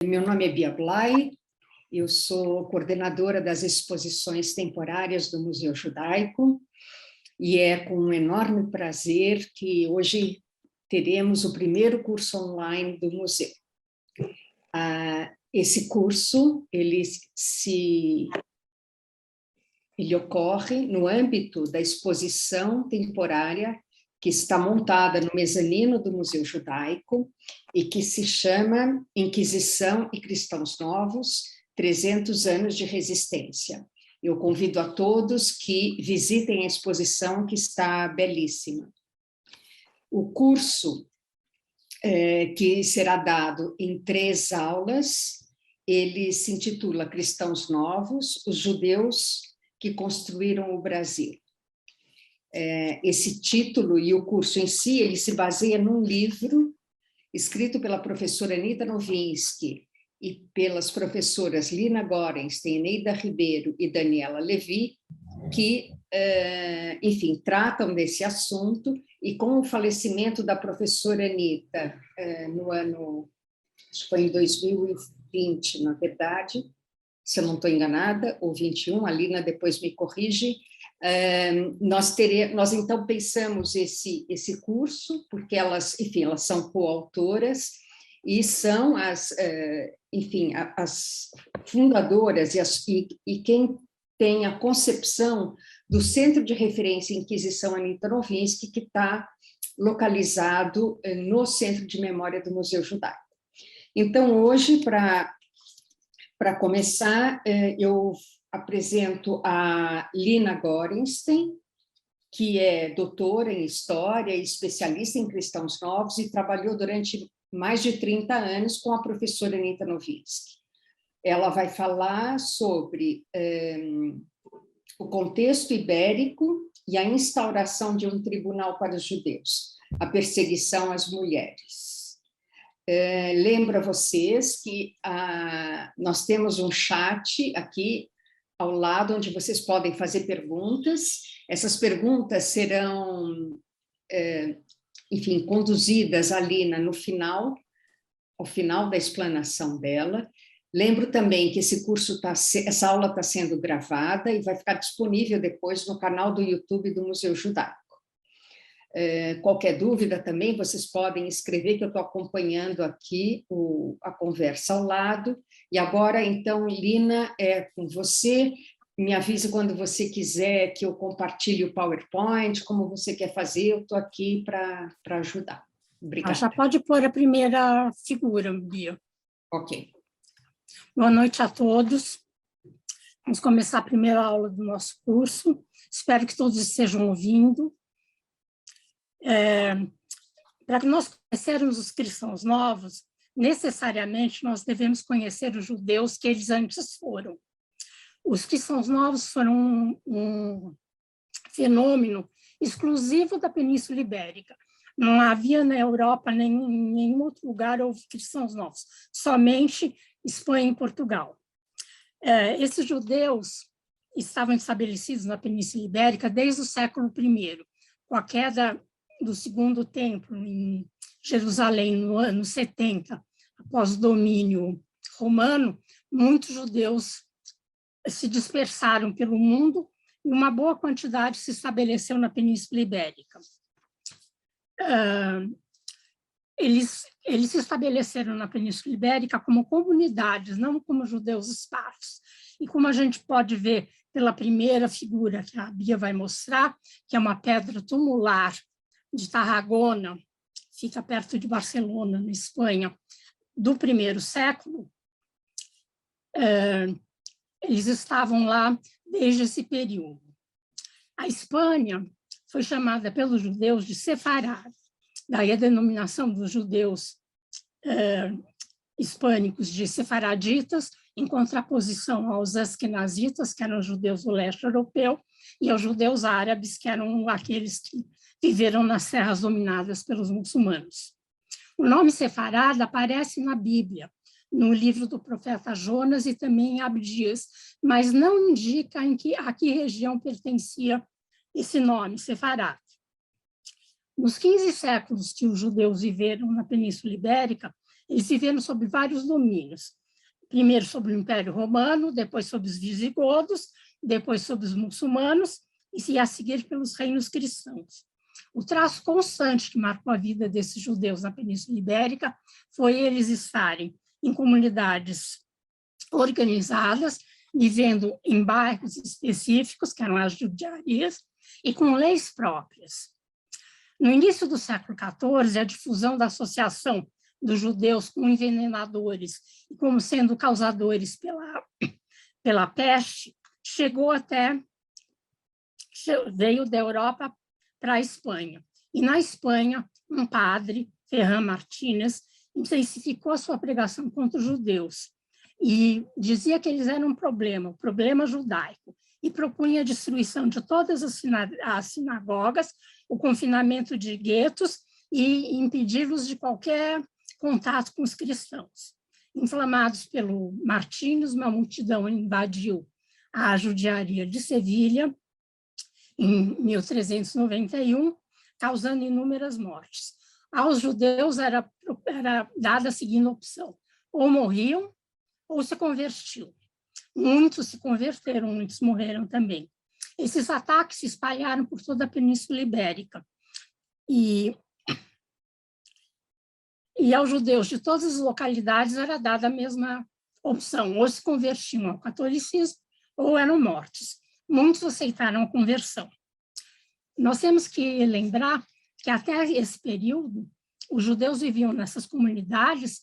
Meu nome é Bia Blay, eu sou coordenadora das exposições temporárias do Museu Judaico e é com um enorme prazer que hoje teremos o primeiro curso online do museu. Esse curso, ele ocorre no âmbito da exposição temporária que está montada no mezanino do Museu Judaico e que se chama Inquisição e Cristãos Novos, 300 anos de resistência. Eu convido a todos que visitem a exposição, que está belíssima. O curso, que será dado em 3 aulas, ele se intitula Cristãos Novos, os judeus que construíram o Brasil. Esse título e o curso em si, ele se baseia num livro escrito pela professora Anita Novinsky e pelas professoras Lina Gorenstein, Eneida Ribeiro e Daniela Levi, que, enfim, tratam desse assunto, e com o falecimento da professora Anita, no ano, acho que foi em 2020, na verdade, se eu não estou enganada, ou 21, a Lina depois me corrige, nós então pensamos esse curso, porque elas, enfim, elas são coautoras e são as fundadoras e quem tem a concepção do Centro de Referência Inquisição Anita Novinsky, que está localizado no Centro de Memória do Museu Judaico. Então, hoje, para começar, eu apresento a Lina Gorenstein, que é doutora em História e especialista em Cristãos Novos e trabalhou durante mais de 30 anos com a professora Anita Novinsky. Ela vai falar sobre o contexto ibérico e a instauração de um tribunal para os judeus, a perseguição às mulheres. Lembro a vocês que nós temos um chat aqui ao lado, onde vocês podem fazer perguntas. Essas perguntas serão, enfim, conduzidas à Lina ao final da explanação dela. Lembro também que essa aula está sendo gravada e vai ficar disponível depois no canal do YouTube do Museu Judaico. Qualquer dúvida também, vocês podem escrever, que eu estou acompanhando aqui a conversa ao lado. E agora, então, Lina, é com você. Me avise quando você quiser que eu compartilhe o PowerPoint, como você quer fazer, eu estou aqui para ajudar. Obrigada. Já pode pôr a primeira figura, Bia. Ok. Boa noite a todos. Vamos começar a primeira aula do nosso curso. Espero que todos estejam ouvindo. Para que nós conhecermos os cristãos novos, necessariamente nós devemos conhecer os judeus que eles antes foram. Os cristãos novos foram um fenômeno exclusivo da Península Ibérica. Não havia na Europa, nem em nenhum outro lugar, houve cristãos novos, somente Espanha e Portugal. Esses judeus estavam estabelecidos na Península Ibérica desde o século I, com a queda do Segundo Templo em Jerusalém, no ano 70, após o domínio romano, muitos judeus se dispersaram pelo mundo e uma boa quantidade se estabeleceu na Península Ibérica. Eles se estabeleceram na Península Ibérica como comunidades, não como judeus esparsos. E como a gente pode ver pela primeira figura que a Bia vai mostrar, que é uma pedra tumular de Tarragona, fica perto de Barcelona, na Espanha, do primeiro século, eles estavam lá desde esse período. A Espanha foi chamada pelos judeus de Sefarad, daí a denominação dos judeus hispânicos de sefaraditas, em contraposição aos askenazitas, que eram os judeus do leste europeu, e aos judeus árabes, que eram aqueles que viveram nas terras dominadas pelos muçulmanos. O nome Sefarad aparece na Bíblia, no livro do profeta Jonas e também em Abdias, mas não indica a que região pertencia esse nome, Sefarad. Nos 15 séculos que os judeus viveram na Península Ibérica, Eles viveram sob vários domínios. Primeiro sobre o Império Romano, depois sobre os visigodos, depois sobre os muçulmanos, e a seguir pelos reinos cristãos. O traço constante que marcou a vida desses judeus na Península Ibérica foi eles estarem em comunidades organizadas, vivendo em bairros específicos, que eram as judiarias, e com leis próprias. No início do século XIV, a difusão da associação dos judeus com envenenadores e como sendo causadores pela peste, veio da Europa para a Espanha. E na Espanha, um padre, Ferran Martínez, intensificou a sua pregação contra os judeus e dizia que eles eram um problema judaico, e propunha a destruição de todas as sinagogas, o confinamento de guetos e impedi-los de qualquer contato com os cristãos. Inflamados pelo Martínez, uma multidão invadiu a judiaria de Sevilha em 1391, causando inúmeras mortes. Aos judeus era dada a seguinte opção: ou morriam ou se convertiam. Muitos se converteram, muitos morreram também. Esses ataques se espalharam por toda a Península Ibérica. E aos judeus de todas as localidades era dada a mesma opção: ou se convertiam ao catolicismo ou eram mortos. Muitos aceitaram a conversão. Nós temos que lembrar que até esse período, os judeus viviam nessas comunidades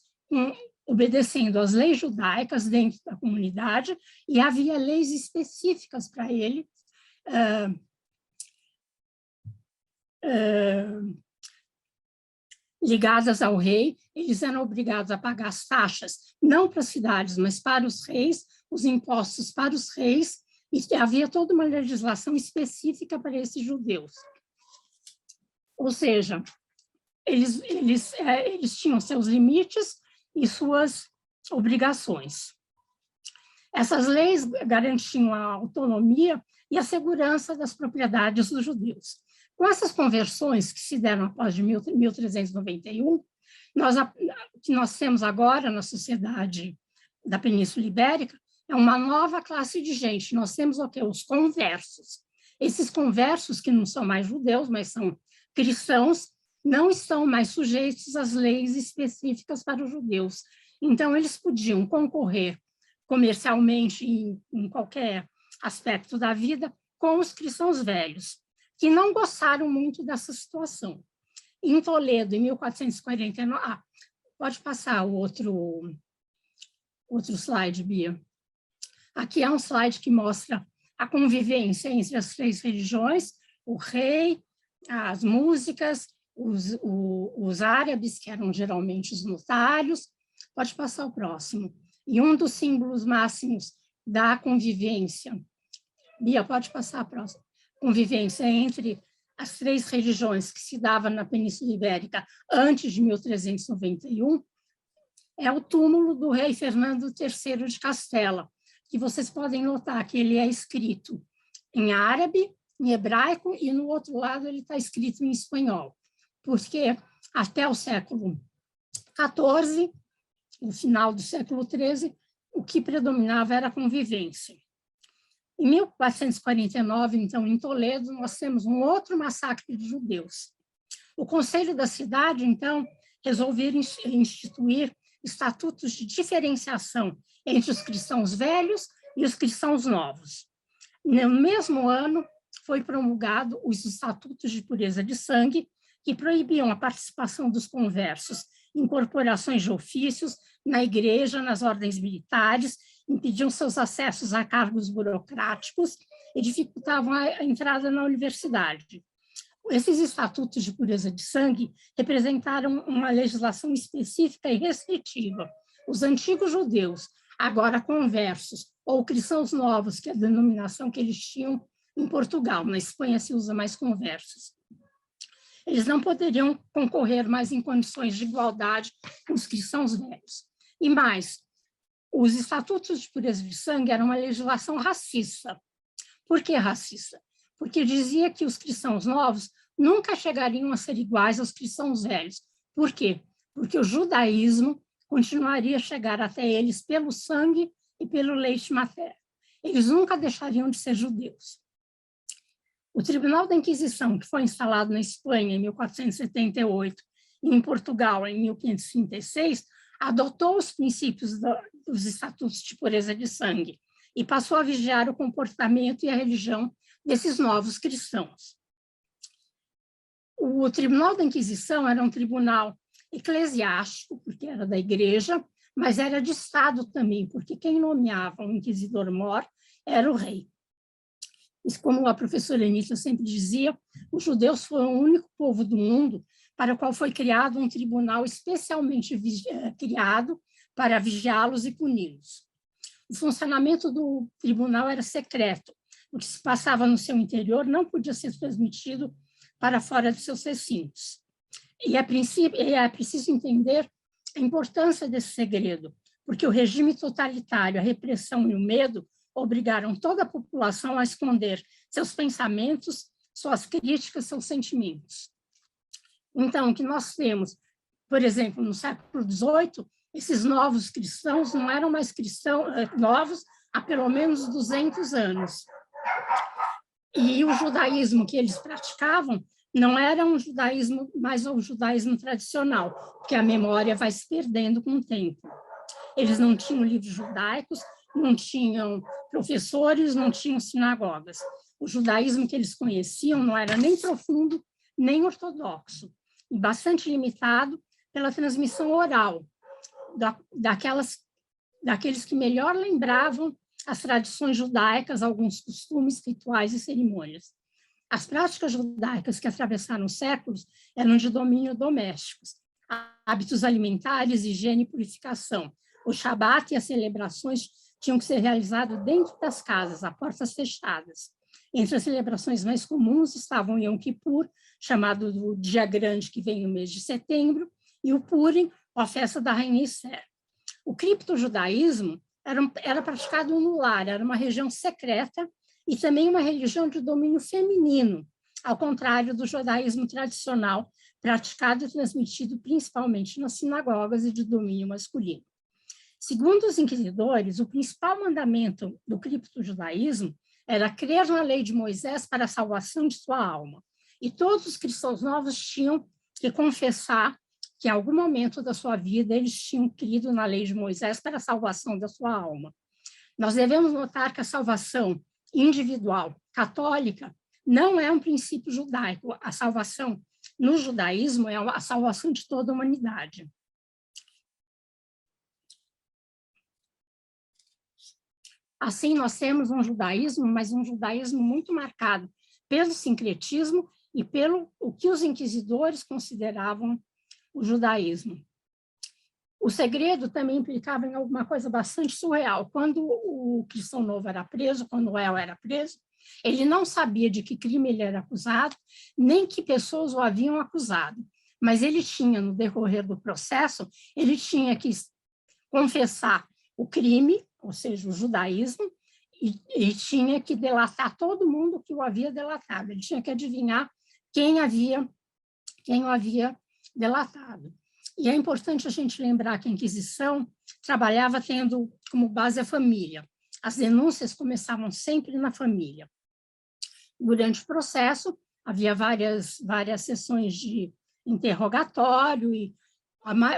obedecendo às leis judaicas dentro da comunidade, e havia leis específicas para ele, ligadas ao rei. Eles eram obrigados a pagar as taxas, não para as cidades, mas para os reis, os impostos para os reis, e havia toda uma legislação específica para esses judeus. Ou seja, eles tinham seus limites e suas obrigações. Essas leis garantiam a autonomia e a segurança das propriedades dos judeus. Com essas conversões que se deram após de 1391, o que nós temos agora na sociedade da Península Ibérica é uma nova classe de gente. Nós temos o quê? Os conversos. Esses conversos, que não são mais judeus, mas são cristãos, não estão mais sujeitos às leis específicas para os judeus. Então, eles podiam concorrer comercialmente em qualquer aspecto da vida com os cristãos velhos, que não gostaram muito dessa situação. Em Toledo, em 1449... pode passar o outro slide, Bia. Aqui é um slide que mostra a convivência entre as três religiões: o rei, as músicas, os árabes, que eram geralmente os notários. Pode passar o próximo. E um dos símbolos máximos da convivência, Bia, pode passar a próxima, convivência entre as três religiões que se dava na Península Ibérica antes de 1391, é o túmulo do rei Fernando III de Castela, que vocês podem notar que ele é escrito em árabe, em hebraico, e no outro lado ele está escrito em espanhol, porque até o século XIV, no final do século XIII, o que predominava era a convivência. Em 1449, então, em Toledo, nós temos um outro massacre de judeus. O conselho da cidade, então, resolveu instituir estatutos de diferenciação entre os cristãos velhos e os cristãos novos. No mesmo ano, foi promulgado os estatutos de pureza de sangue, que proibiam a participação dos conversos em corporações de ofícios, na igreja, nas ordens militares, impediam seus acessos a cargos burocráticos e dificultavam a entrada na universidade. Esses estatutos de pureza de sangue representaram uma legislação específica e restritiva. Os antigos judeus, agora conversos, ou cristãos novos, que é a denominação que eles tinham em Portugal, na Espanha se usa mais conversos, eles não poderiam concorrer mais em condições de igualdade com os cristãos velhos. E mais, os estatutos de pureza de sangue eram uma legislação racista. Por que racista? Porque dizia que os cristãos novos nunca chegariam a ser iguais aos cristãos velhos. Por quê? Porque o judaísmo continuaria a chegar até eles pelo sangue e pelo leite materno. Eles nunca deixariam de ser judeus. O Tribunal da Inquisição, que foi instalado na Espanha em 1478 e em Portugal em 1536, adotou os princípios dos estatutos de pureza de sangue e passou a vigiar o comportamento e a religião desses novos cristãos. O Tribunal da Inquisição era um tribunal eclesiástico, porque era da igreja, mas era de Estado também, porque quem nomeava o inquisidor-mor era o rei. E como a professora Anita sempre dizia, os judeus foram o único povo do mundo para o qual foi criado um tribunal especialmente criado para vigiá-los e puni-los. O funcionamento do tribunal era secreto. O que se passava no seu interior não podia ser transmitido para fora dos seus recintos. E é preciso entender a importância desse segredo, porque o regime totalitário, a repressão e o medo obrigaram toda a população a esconder seus pensamentos, suas críticas, seus sentimentos. Então, o que nós temos, por exemplo, no século XVIII, esses novos cristãos não eram mais cristãos novos há pelo menos 200 anos. E o judaísmo que eles praticavam não era um judaísmo, mais um judaísmo tradicional, porque a memória vai se perdendo com o tempo. Eles não tinham livros judaicos, não tinham professores, não tinham sinagogas. O judaísmo que eles conheciam não era nem profundo, nem ortodoxo, e bastante limitado pela transmissão oral, daqueles que melhor lembravam as tradições judaicas, alguns costumes, rituais e cerimônias. As práticas judaicas que atravessaram os séculos eram de domínio doméstico, hábitos alimentares, higiene e purificação. O Shabat e as celebrações tinham que ser realizados dentro das casas, a portas fechadas. Entre as celebrações mais comuns estavam Yom Kippur, chamado do Dia Grande, que vem no mês de setembro, e o Purim, a festa da Rainha Esther. O criptojudaísmo era praticado no lar, era uma região secreta e também uma religião de domínio feminino, ao contrário do judaísmo tradicional, praticado e transmitido principalmente nas sinagogas e de domínio masculino. Segundo os inquisidores, o principal mandamento do criptojudaísmo era crer na lei de Moisés para a salvação de sua alma. E todos os cristãos novos tinham que confessar que em algum momento da sua vida eles tinham crido na lei de Moisés para a salvação da sua alma. Nós devemos notar que a salvação individual católica não é um princípio judaico. A salvação no judaísmo é a salvação de toda a humanidade. Assim, nós temos um judaísmo, mas um judaísmo muito marcado pelo sincretismo e pelo o que os inquisidores consideravam o judaísmo. O segredo também implicava em alguma coisa bastante surreal. Quando o cristão novo era preso, quando o réu era preso, ele não sabia de que crime ele era acusado, nem que pessoas o haviam acusado. Mas ele tinha, no decorrer do processo, ele tinha que confessar o crime, ou seja, o judaísmo, e tinha que delatar todo mundo que o havia delatado. Ele tinha que adivinhar quem o havia delatado. E é importante a gente lembrar que a Inquisição trabalhava tendo como base a família. As denúncias começavam sempre na família. Durante o processo, havia várias sessões de interrogatório, e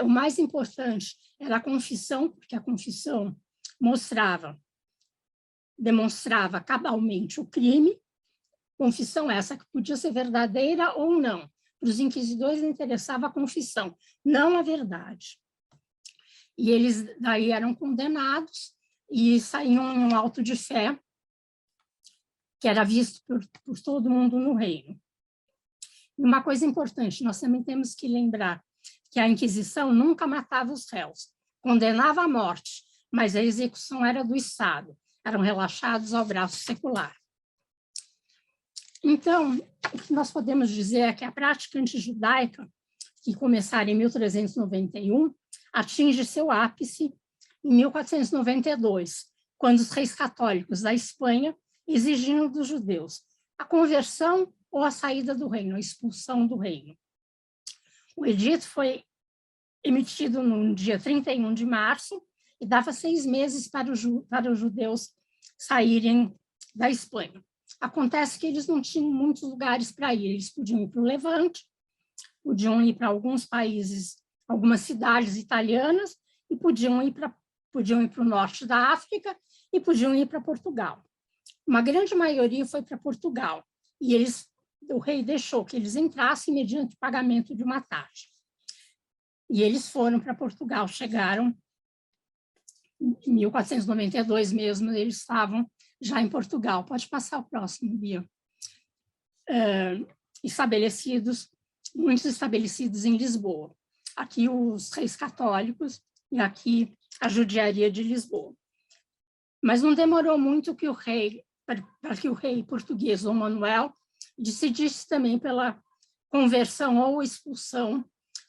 o mais importante era a confissão, porque a confissão demonstrava cabalmente o crime, confissão essa que podia ser verdadeira ou não. Para os inquisidores interessava a confissão, não a verdade. E eles daí eram condenados e saíam em um auto de fé, que era visto por todo mundo no reino. E uma coisa importante, nós também temos que lembrar que a Inquisição nunca matava os réus, condenava à morte, mas a execução era do Estado, eram relaxados ao braço secular. Então, o que nós podemos dizer é que a prática antijudaica, que começara em 1391, atinge seu ápice em 1492, quando os reis católicos da Espanha exigiam dos judeus a conversão ou a saída do reino, a expulsão do reino. O edito foi emitido no dia 31 de março, e dava 6 meses para os judeus saírem da Espanha. Acontece que eles não tinham muitos lugares para ir, eles podiam ir para o Levante, podiam ir para alguns países, algumas cidades italianas, e podiam ir para o norte da África e podiam ir para Portugal. Uma grande maioria foi para Portugal, e o rei deixou que eles entrassem mediante pagamento de uma taxa. E eles foram para Portugal, chegaram em 1492 mesmo, eles estavam já em Portugal. Pode passar o próximo, Bia. Muitos estabelecidos em Lisboa. Aqui os reis católicos e aqui a judiaria de Lisboa. Mas não demorou muito para que o rei português, Dom Manuel, decidisse também pela conversão ou expulsão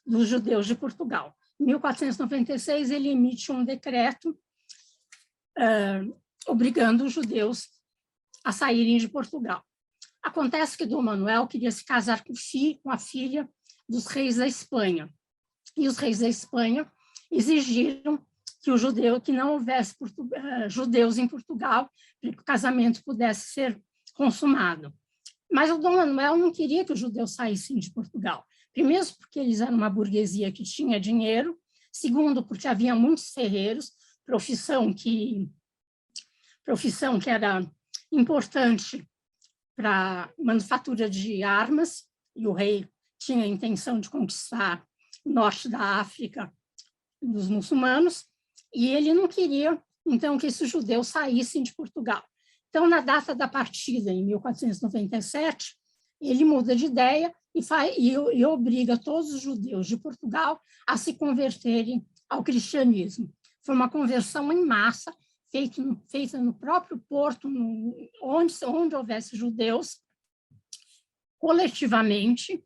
dos judeus de Portugal. Em 1496, ele emite um decreto obrigando os judeus a saírem de Portugal. Acontece que Dom Manuel queria se casar com a filha dos reis da Espanha, e os reis da Espanha exigiram que não houvesse judeus em Portugal, para que o casamento pudesse ser consumado. Mas o Dom Manuel não queria que os judeus saíssem de Portugal. Primeiro, porque eles eram uma burguesia que tinha dinheiro. Segundo, porque havia muitos ferreiros, profissão que era importante para a manufatura de armas, e o rei tinha a intenção de conquistar o norte da África dos muçulmanos, e ele não queria, então, que esses judeus saíssem de Portugal. Então, na data da partida, em 1497, ele muda de ideia e obriga todos os judeus de Portugal a se converterem ao cristianismo. Foi uma conversão em massa, feita no próprio Porto, onde houvesse judeus, coletivamente.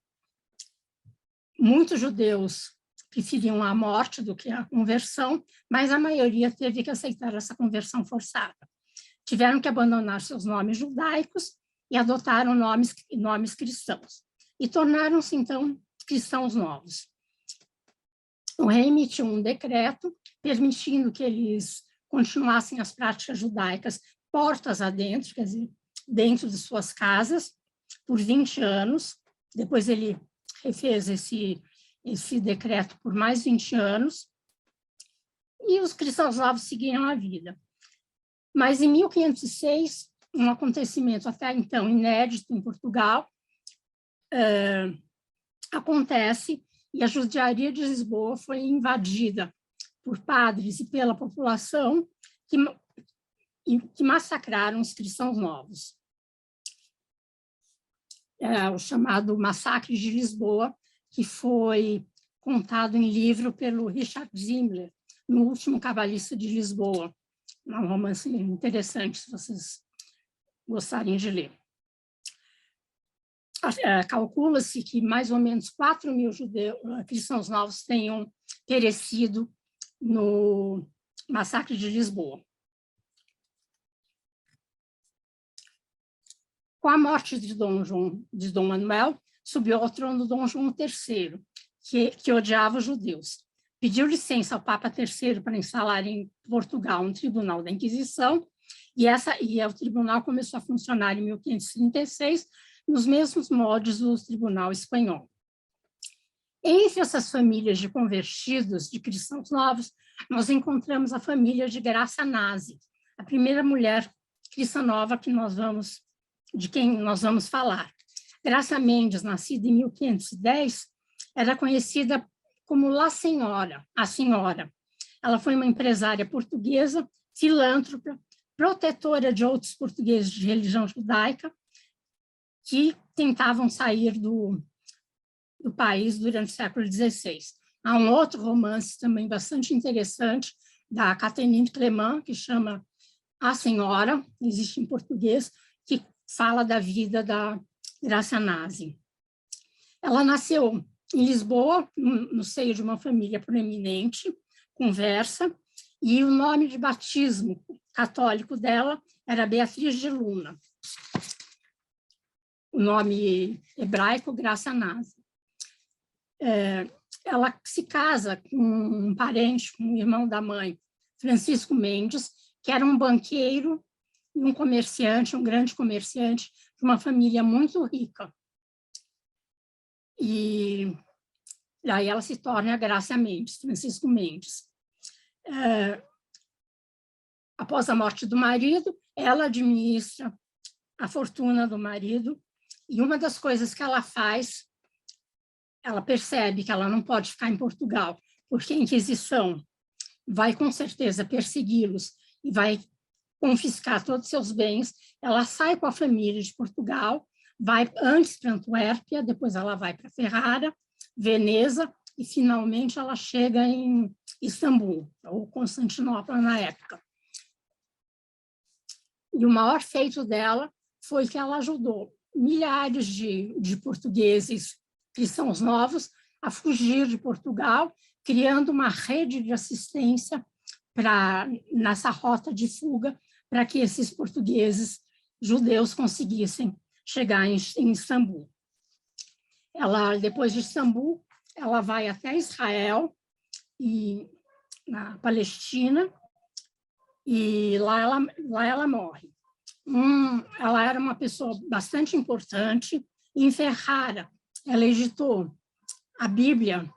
Muitos judeus preferiam a morte do que a conversão, mas a maioria teve que aceitar essa conversão forçada. Tiveram que abandonar seus nomes judaicos e adotaram nomes cristãos. E tornaram-se, então, cristãos novos. O rei emitiu um decreto permitindo que eles continuassem as práticas judaicas portas adentro, quer dizer, dentro de suas casas, por 20 anos. Depois ele refez esse decreto por mais 20 anos, e os cristãos novos seguiram a vida. Mas em 1506, um acontecimento até então inédito em Portugal, acontece, e a judiaria de Lisboa foi invadida por padres e pela população que massacraram os cristãos novos. O chamado Massacre de Lisboa, que foi contado em livro pelo Richard Zimmler, no Último Cabalista de Lisboa. Um romance interessante, se vocês gostarem de ler. Calcula-se que mais ou menos 4.000 cristãos novos tenham perecido no Massacre de Lisboa. Com a morte de Dom Manuel, subiu ao trono Dom João III, que odiava os judeus. Pediu licença ao Papa III para instalar em Portugal um tribunal da Inquisição, e o tribunal começou a funcionar em 1536, nos mesmos moldes do tribunal espanhol. Entre essas famílias de convertidos, de cristãos novos, nós encontramos a família de Graça Nazi, a primeira mulher cristã nova de quem nós vamos falar. Graça Mendes, nascida em 1510, era conhecida como La Senhora, a Senhora. Ela foi uma empresária portuguesa, filântropa, protetora de outros portugueses de religião judaica que tentavam sair do país durante o século XVI. Há um outro romance também bastante interessante, da Catherine Clement, que chama A Senhora, existe em português, que fala da vida da Graça Nazi. Ela nasceu em Lisboa, no seio de uma família proeminente, conversa, e o nome de batismo católico dela era Beatriz de Luna. O nome hebraico, Graça Nazi. ela se casa com um parente, com um irmão da mãe, Francisco Mendes, que era um banqueiro e um comerciante, um grande comerciante, de uma família muito rica. E aí ela se torna a Graça Mendes, Francisco Mendes. Após a morte do marido, ela administra a fortuna do marido, e uma das coisas que ela faz, ela percebe que ela não pode ficar em Portugal, porque a Inquisição vai com certeza persegui-los e vai confiscar todos os seus bens. Ela sai com a família de Portugal, vai antes para Antuérpia, depois ela vai para Ferrara, Veneza, e finalmente ela chega em Istambul, ou Constantinopla na época. E o maior feito dela foi que ela ajudou milhares de portugueses cristãos novos a fugir de Portugal, criando uma rede de assistência nessa rota de fuga, para que esses portugueses judeus conseguissem chegar em Istambul. Depois de Istambul, ela vai até Israel, e na Palestina, e lá ela morre. Ela era uma pessoa bastante importante. Em Ferrara, ela editou a Bíblia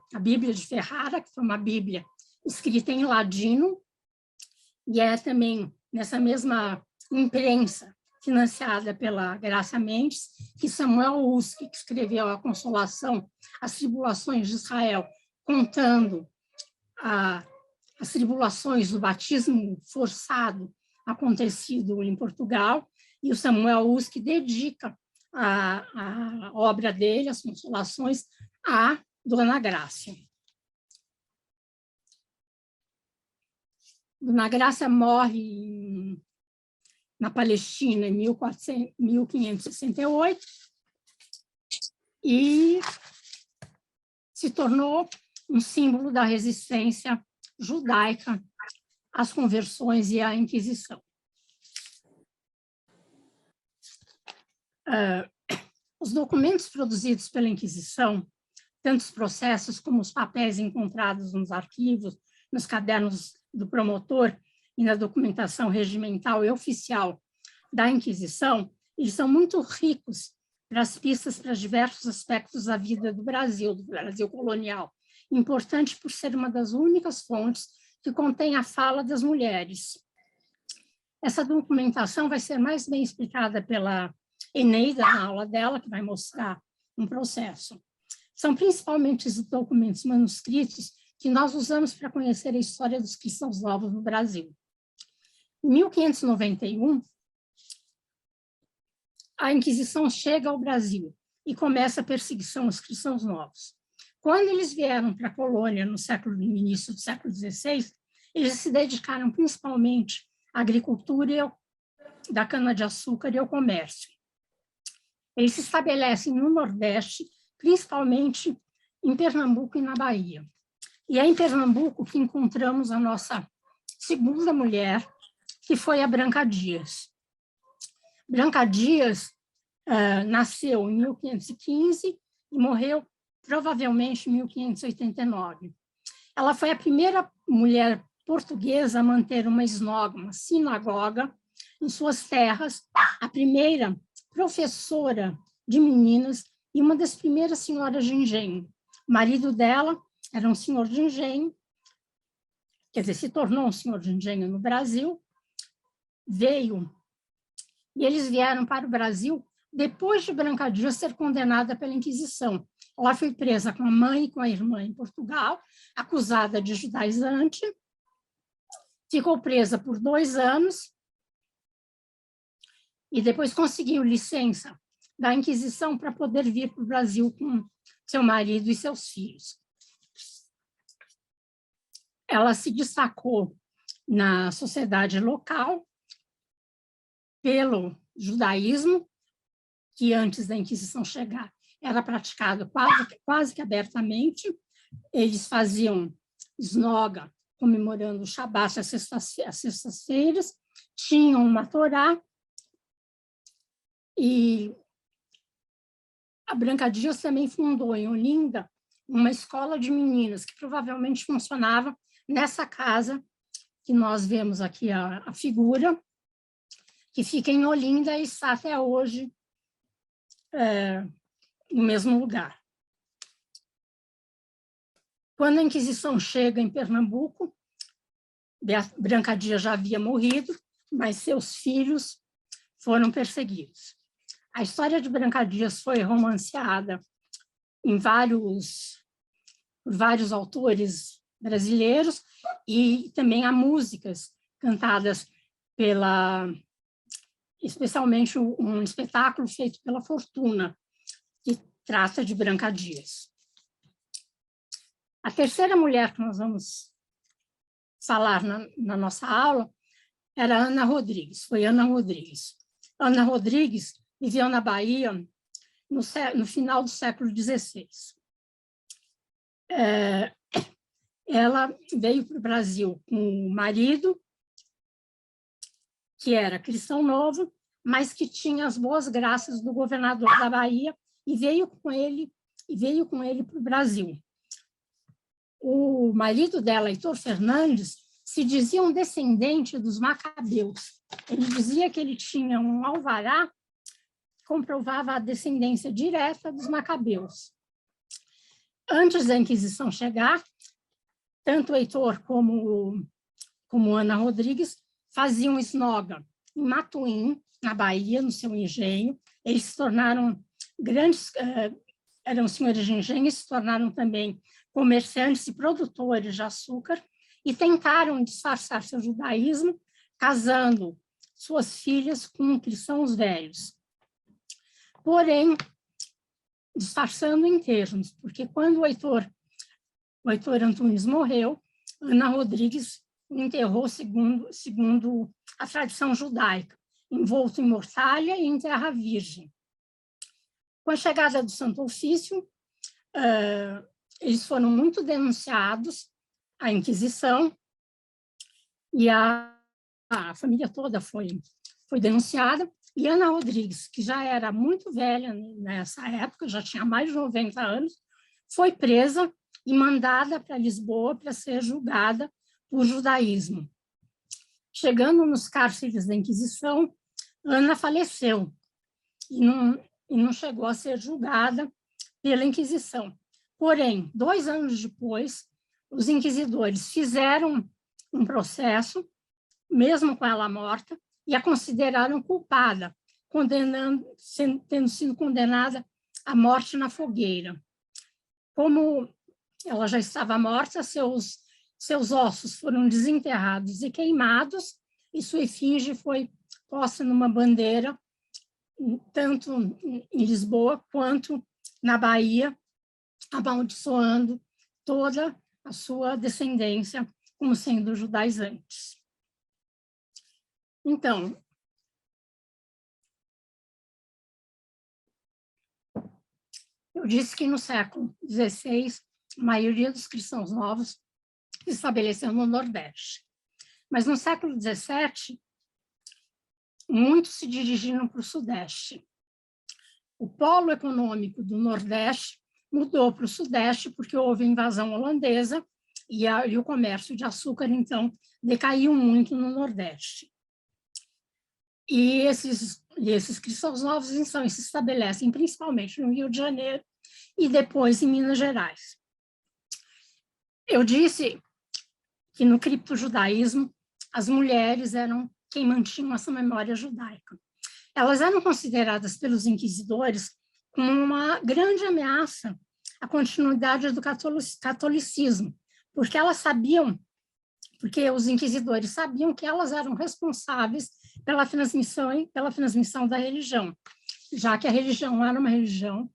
de Ferrara, que foi uma Bíblia escrita em ladino, e é também nessa mesma imprensa financiada pela Graça Mendes, que Samuel Uski, que escreveu A Consolação, as Tribulações de Israel, contando as tribulações do batismo forçado acontecido em Portugal, e o Samuel Uski dedica a obra dele, As Consolações, a Dona Grácia. Dona Grácia morre na Palestina em 1568 e se tornou um símbolo da resistência judaica às conversões e à Inquisição. Os documentos produzidos pela Inquisição, tanto os processos como os papéis encontrados nos arquivos, nos cadernos do promotor e na documentação regimental e oficial da Inquisição, eles são muito ricos para as pistas para diversos aspectos da vida do Brasil colonial, importante por ser uma das únicas fontes que contém a fala das mulheres. Essa documentação vai ser mais bem explicada pela Eneida na aula dela, que vai mostrar um processo. São principalmente os documentos manuscritos que nós usamos para conhecer a história dos cristãos novos no Brasil. Em 1591, a Inquisição chega ao Brasil e começa a perseguição aos cristãos novos. Quando eles vieram para a colônia no início do século XVI, eles se dedicaram principalmente à agricultura da cana-de-açúcar e ao comércio. Eles se estabelecem no Nordeste, principalmente em Pernambuco e na Bahia. E é em Pernambuco que encontramos a nossa segunda mulher, que foi a Branca Dias. Branca Dias nasceu em 1515 e morreu provavelmente em 1589. Ela foi a primeira mulher portuguesa a manter uma sinagoga em suas terras, a primeira professora de meninas e uma das primeiras senhoras de engenho. O marido dela era um senhor de engenho, quer dizer, se tornou um senhor de engenho no Brasil, e eles vieram para o Brasil depois de Branca Dias ser condenada pela Inquisição. Ela foi presa com a mãe e com a irmã em Portugal, acusada de judaizante, ficou presa por 2 anos e depois conseguiu licença da Inquisição para poder vir para o Brasil com seu marido e seus filhos. Ela se destacou na sociedade local pelo judaísmo, que antes da Inquisição chegar era praticado quase que abertamente. Eles faziam esnoga, comemorando o Shabat às sextas-feiras, tinham uma Torá, e a Branca Dias também fundou em Olinda uma escola de meninas que provavelmente funcionava nessa casa que nós vemos aqui a figura, que fica em Olinda e está até hoje no mesmo lugar. Quando a Inquisição chega em Pernambuco, Branca Dias já havia morrido, mas seus filhos foram perseguidos. A história de Branca Dias foi romanceada por vários autores brasileiros, e também há músicas cantadas especialmente um espetáculo feito pela Fortuna, que trata de Branca Dias. A terceira mulher que nós vamos falar na nossa aula era Ana Rodrigues, foi Ana Rodrigues. Ana Rodrigues viveu na Bahia no final do século XVI. Ela veio para o Brasil com o marido, que era cristão novo, mas que tinha as boas graças do governador da Bahia, e veio com ele para o Brasil. O marido dela, Heitor Fernandes, se dizia um descendente dos Macabeus. Ele dizia que ele tinha um alvará que comprovava a descendência direta dos Macabeus. Antes da Inquisição chegar, tanto Heitor como Ana Rodrigues faziam esnoga em Matuim, na Bahia, no seu engenho. Eles se tornaram eram senhores de engenho e se tornaram também comerciantes e produtores de açúcar, e tentaram disfarçar seu judaísmo, casando suas filhas com cristãos velhos. Porém, disfarçando em termos, porque quando o Heitor Antunes morreu, Ana Rodrigues o enterrou segundo a tradição judaica, envolto em mortalha e em terra virgem. Com a chegada do Santo Ofício, eles foram muito denunciados à Inquisição, e a família toda foi denunciada, e Ana Rodrigues, que já era muito velha nessa época, já tinha mais de 90 anos, foi presa e mandada para Lisboa para ser julgada por judaísmo. Chegando nos cárceres da Inquisição, Ana faleceu e não chegou a ser julgada pela Inquisição. Porém, 2 anos depois, os inquisidores fizeram um processo, mesmo com ela morta, e a consideraram culpada, tendo sido condenada à morte na fogueira. Como ela já estava morta, seus ossos foram desenterrados e queimados, e sua efígie foi posta numa bandeira, tanto em Lisboa quanto na Bahia, amaldiçoando toda a sua descendência como sendo judaizantes. Então, eu disse que no século XVI, a maioria dos cristãos novos se estabeleceu no Nordeste. Mas no século XVII, muitos se dirigiram para o Sudeste. O polo econômico do Nordeste mudou para o Sudeste porque houve a invasão holandesa e o comércio de açúcar, então, decaiu muito no Nordeste. E esses cristãos novos, então, se estabelecem principalmente no Rio de Janeiro e depois em Minas Gerais. Eu disse que no criptojudaísmo as mulheres eram quem mantinham essa memória judaica. Elas eram consideradas pelos inquisidores como uma grande ameaça à continuidade do catolicismo, porque os inquisidores sabiam que elas eram responsáveis pela transmissão da religião, já que a religião era uma religião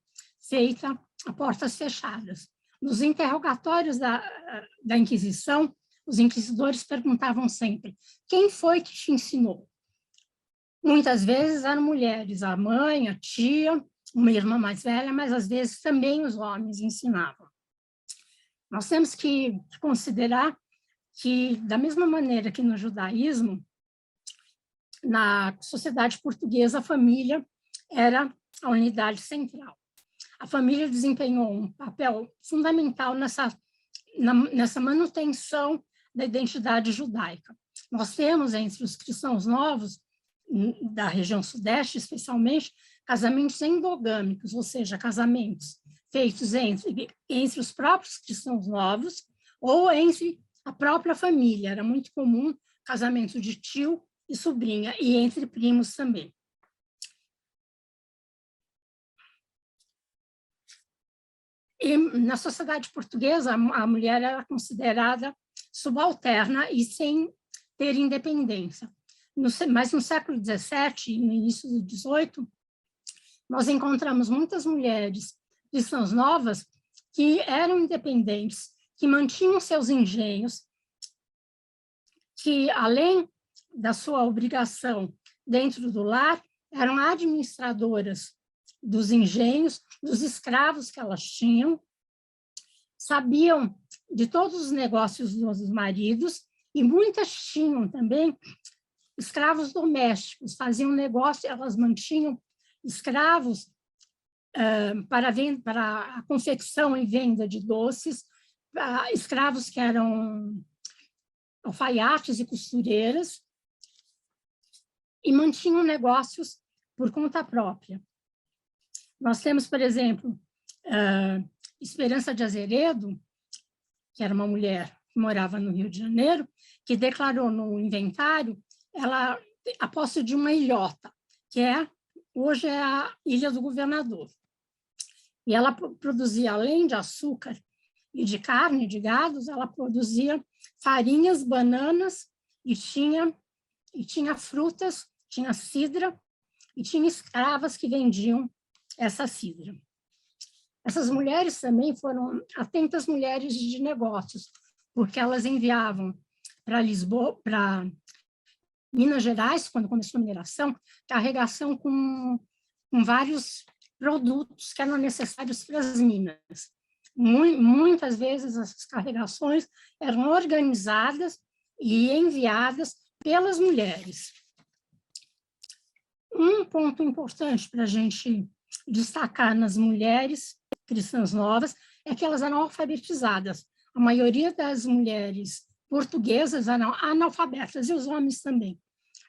feita a portas fechadas. Nos interrogatórios da Inquisição, os inquisidores perguntavam sempre: quem foi que te ensinou? Muitas vezes eram mulheres, a mãe, a tia, uma irmã mais velha, mas às vezes também os homens ensinavam. Nós temos que considerar que, da mesma maneira que no judaísmo, na sociedade portuguesa, a família era a unidade central. A família desempenhou um papel fundamental nessa manutenção da identidade judaica. Nós temos, entre os cristãos novos, da região sudeste, especialmente, casamentos endogâmicos, ou seja, casamentos feitos entre os próprios cristãos novos ou entre a própria família. Era muito comum casamento de tio e sobrinha, e entre primos também. E na sociedade portuguesa, a mulher era considerada subalterna e sem ter independência. Mas no século XVII e no início do XVIII, nós encontramos muitas mulheres cristãs novas que eram independentes, que mantinham seus engenhos, que, além da sua obrigação dentro do lar, eram administradoras dos engenhos, dos escravos que elas tinham, sabiam de todos os negócios dos maridos, e muitas tinham também escravos domésticos, faziam negócio, elas mantinham escravos para a confecção e venda de doces, escravos que eram alfaiates e costureiras, e mantinham negócios por conta própria. Nós temos, por exemplo, Esperança de Azeredo, que era uma mulher que morava no Rio de Janeiro, que declarou no inventário a posse de uma ilhota, que hoje é a Ilha do Governador. E ela produzia, além de açúcar e de carne de gados, ela produzia farinhas, bananas, e tinha frutas, tinha cidra, e tinha escravas que vendiam essa cidra. Essas mulheres também foram atentas mulheres de negócios, porque elas enviavam para Lisboa, para Minas Gerais, quando começou a mineração, carregação com vários produtos que eram necessários para as minas. Muitas vezes essas carregações eram organizadas e enviadas pelas mulheres. Um ponto importante para a gente destacar nas mulheres cristãs novas é que elas eram alfabetizadas. A maioria das mulheres portuguesas eram analfabetas, e os homens também.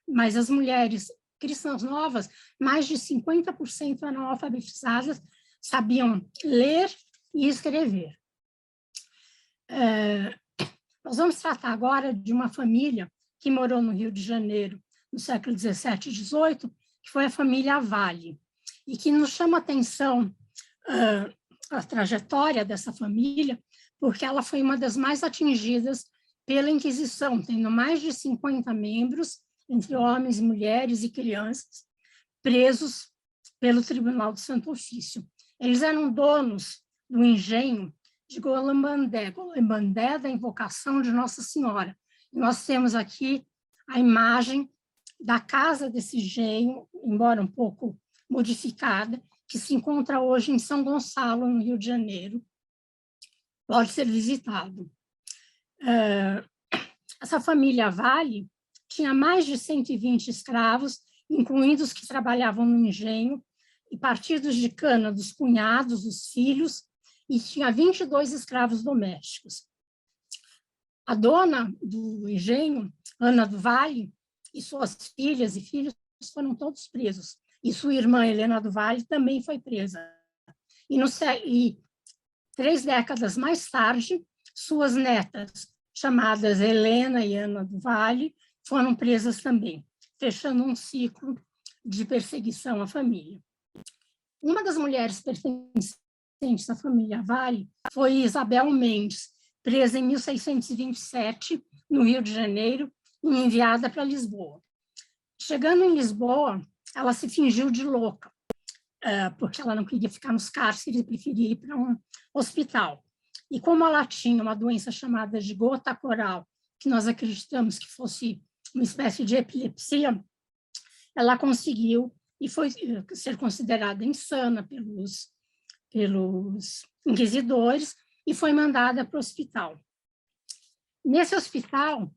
Mas as mulheres cristãs novas, mais de 50% eram alfabetizadas, sabiam ler e escrever. Nós vamos tratar agora de uma família que morou no Rio de Janeiro no século XVII e XVIII, que foi a família Vale, e que nos chama a atenção a trajetória dessa família, porque ela foi uma das mais atingidas pela Inquisição, tendo mais de 50 membros, entre homens, mulheres e crianças, presos pelo Tribunal do Santo Ofício. Eles eram donos do engenho de Golambandé da invocação de Nossa Senhora. E nós temos aqui a imagem da casa desse engenho, embora um pouco modificada, que se encontra hoje em São Gonçalo, no Rio de Janeiro. Pode ser visitado. Essa família Vale tinha mais de 120 escravos, incluindo os que trabalhavam no engenho, e partidos de cana dos cunhados, dos filhos, e tinha 22 escravos domésticos. A dona do engenho, Ana do Vale, e suas filhas e filhos foram todos presos. E sua irmã, Helena do Vale, também foi presa. E 3 décadas mais tarde, suas netas, chamadas Helena e Ana do Vale, foram presas também, fechando um ciclo de perseguição à família. Uma das mulheres pertencentes à família Vale foi Isabel Mendes, presa em 1627, no Rio de Janeiro, e enviada para Lisboa. Chegando em Lisboa, ela se fingiu de louca, porque ela não queria ficar nos cárceres e preferia ir para um hospital. E como ela tinha uma doença chamada de gota coral, que nós acreditamos que fosse uma espécie de epilepsia, ela conseguiu e foi ser considerada insana pelos inquisidores e foi mandada para o hospital. Nesse hospital,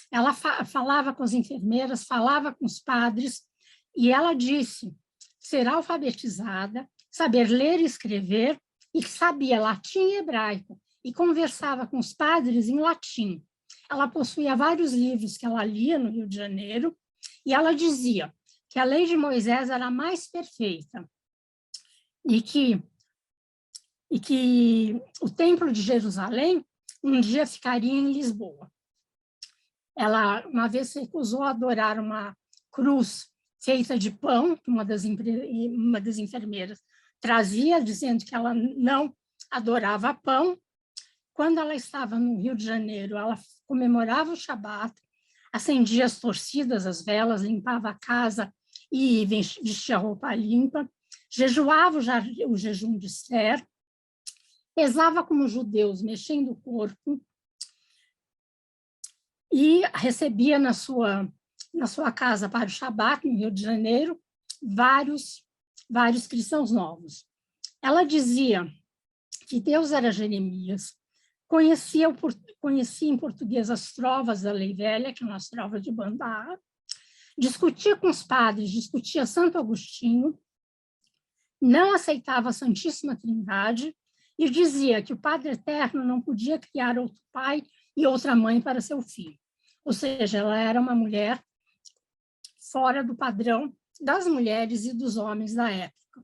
ela falava com as enfermeiras, falava com os padres, E ela disse ser alfabetizada, saber ler e escrever, e que sabia latim e hebraico, e conversava com os padres em latim. Ela possuía vários livros que ela lia no Rio de Janeiro, e ela dizia que a lei de Moisés era a mais perfeita, e que o Templo de Jerusalém um dia ficaria em Lisboa. Ela, uma vez, se recusou a adorar uma cruz feita de pão, que uma das enfermeiras trazia, dizendo que ela não adorava pão. Quando ela estava no Rio de Janeiro, ela comemorava o Shabat, acendia as torcidas, as velas, limpava a casa e vestia roupa limpa, jejuava o jejum de Esther, rezava como judeus, mexendo o corpo, e recebia na sua casa para o Shabat, no Rio de Janeiro, vários cristãos novos. Ela dizia que Deus era Jeremias, conhecia em português as trovas da Lei Velha, que são as trovas de Bandar, discutia com os padres, discutia Santo Agostinho, não aceitava a Santíssima Trindade e dizia que o Padre Eterno não podia criar outro pai e outra mãe para seu filho. Ou seja, ela era uma mulher fora do padrão das mulheres e dos homens da época.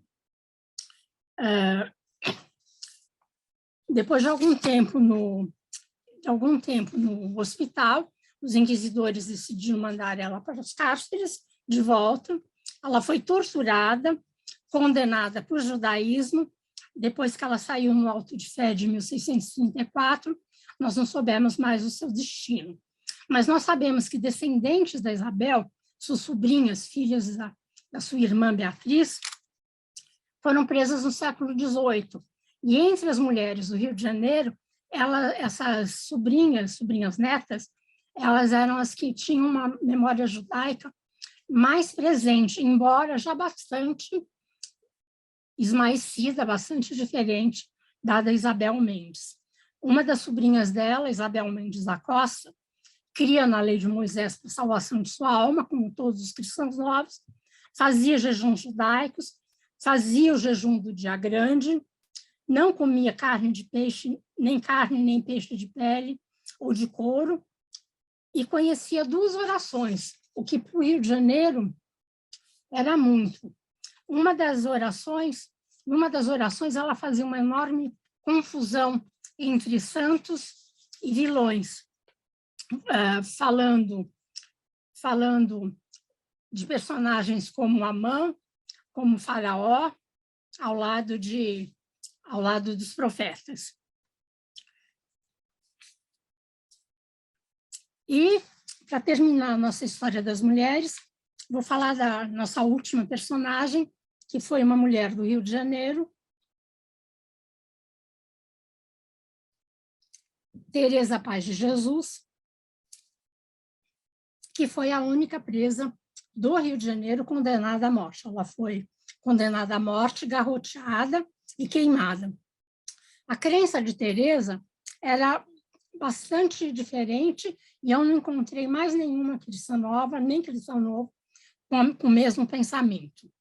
Depois de algum tempo no hospital, os inquisidores decidiram mandar ela para os cárceres de volta. Ela foi torturada, condenada por judaísmo. Depois que ela saiu no auto de fé de 1634, nós não soubemos mais o seu destino. Mas nós sabemos que descendentes da Isabel, suas sobrinhas, filhas da sua irmã Beatriz, foram presas no século XVIII. E entre as mulheres do Rio de Janeiro, essas sobrinhas netas, elas eram as que tinham uma memória judaica mais presente, embora já bastante esmaecida, bastante diferente da Isabel Mendes. Uma das sobrinhas dela, Isabel Mendes da Costa, cria na lei de Moisés para a salvação de sua alma, como todos os cristãos novos, fazia jejuns judaicos, fazia o jejum do dia grande, não comia carne de peixe, nem peixe de pele ou de couro, e conhecia 2 orações, o que para o Rio de Janeiro era muito. Numa das orações, ela fazia uma enorme confusão entre santos e vilões, falando de personagens como Amã, como Faraó, ao lado dos profetas. E, para terminar a nossa história das mulheres, vou falar da nossa última personagem, que foi uma mulher do Rio de Janeiro, Teresa Paz de Jesus, que foi a única presa do Rio de Janeiro condenada à morte. Ela foi condenada à morte, garroteada e queimada. A crença de Teresa era bastante diferente e eu não encontrei mais nenhuma cristã nova, nem cristão novo, com o mesmo pensamento.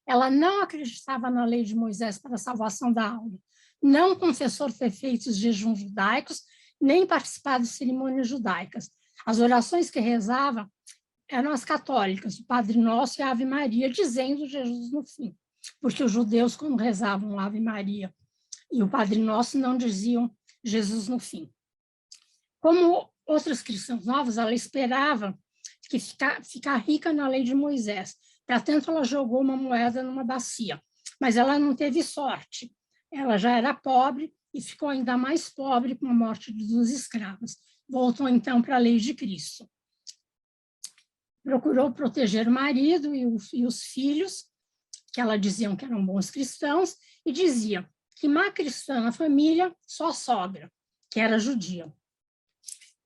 Ela não acreditava na lei de Moisés para a salvação da alma, não confessou ter feito os jejuns judaicos, nem participado de cerimônias judaicas. As orações que rezava eram as católicas, o Padre Nosso e a Ave Maria, dizendo Jesus no fim, porque os judeus, quando rezavam a Ave Maria e o Padre Nosso, não diziam Jesus no fim. Como outros cristãos novos, ela esperava que ficar rica na lei de Moisés. Para tanto, ela jogou uma moeda numa bacia, mas ela não teve sorte. Ela já era pobre e ficou ainda mais pobre com a morte dos escravos. Voltou, então, para a lei de Cristo. Procurou proteger o marido e os filhos, que ela diziam que eram bons cristãos, e dizia que má cristã na família, só a sogra, que era judia.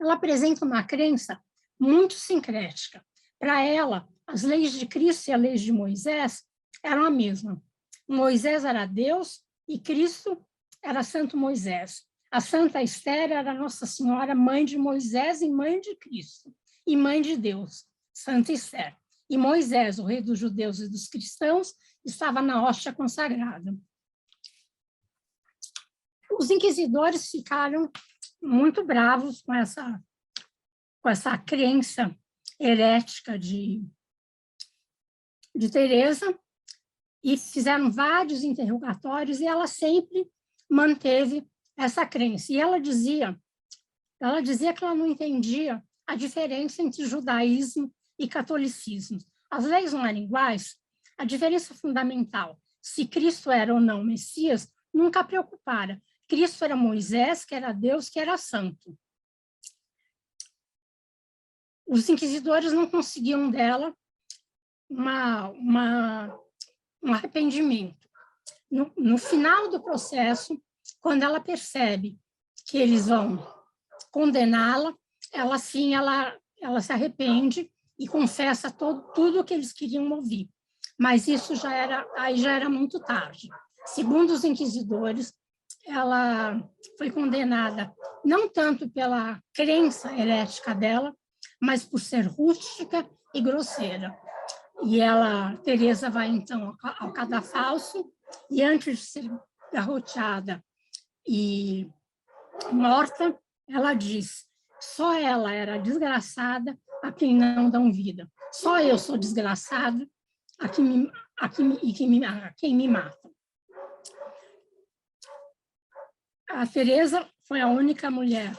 Ela apresenta uma crença muito sincrética. Para ela, as leis de Cristo e as leis de Moisés eram a mesma. Moisés era Deus e Cristo era Santo Moisés. A Santa Esther era Nossa Senhora, mãe de Moisés e mãe de Cristo, e mãe de Deus, Santa Esther. e Moisés, o rei dos judeus e dos cristãos, estava na hóstia consagrada. Os inquisidores ficaram muito bravos com essa crença herética de Teresa, e fizeram vários interrogatórios, e ela sempre manteve essa crença. E ela dizia que ela não entendia a diferença entre judaísmo e catolicismo. As leis não eram iguais, a diferença fundamental, se Cristo era ou não Messias, nunca a preocupara. Cristo era Moisés, que era Deus, que era santo. Os inquisidores não conseguiam dela um arrependimento. No final do processo, quando ela percebe que eles vão condená-la, ela se arrepende e confessa tudo o que eles queriam ouvir. Mas isso já era muito tarde. Segundo os inquisidores, ela foi condenada não tanto pela crença herética dela, mas por ser rústica e grosseira. E Teresa vai, então, ao cadafalso, e antes de ser garroteada e morta, ela diz: só ela era desgraçada a quem não dão vida. Só eu sou desgraçada a quem me mata. A Teresa foi a única mulher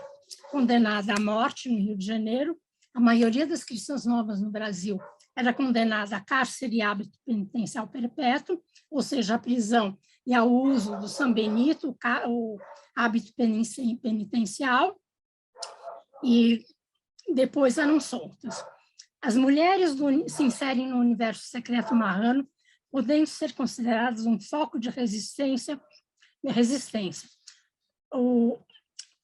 condenada à morte no Rio de Janeiro. A maioria das cristãs novas no Brasil era condenada a cárcere e hábito penitencial perpétuo, ou seja, a prisão e ao uso do São Benito, o hábito penitencial, e depois eram soltas. As mulheres se inserem no universo secreto marrano, podendo ser consideradas um foco de resistência. O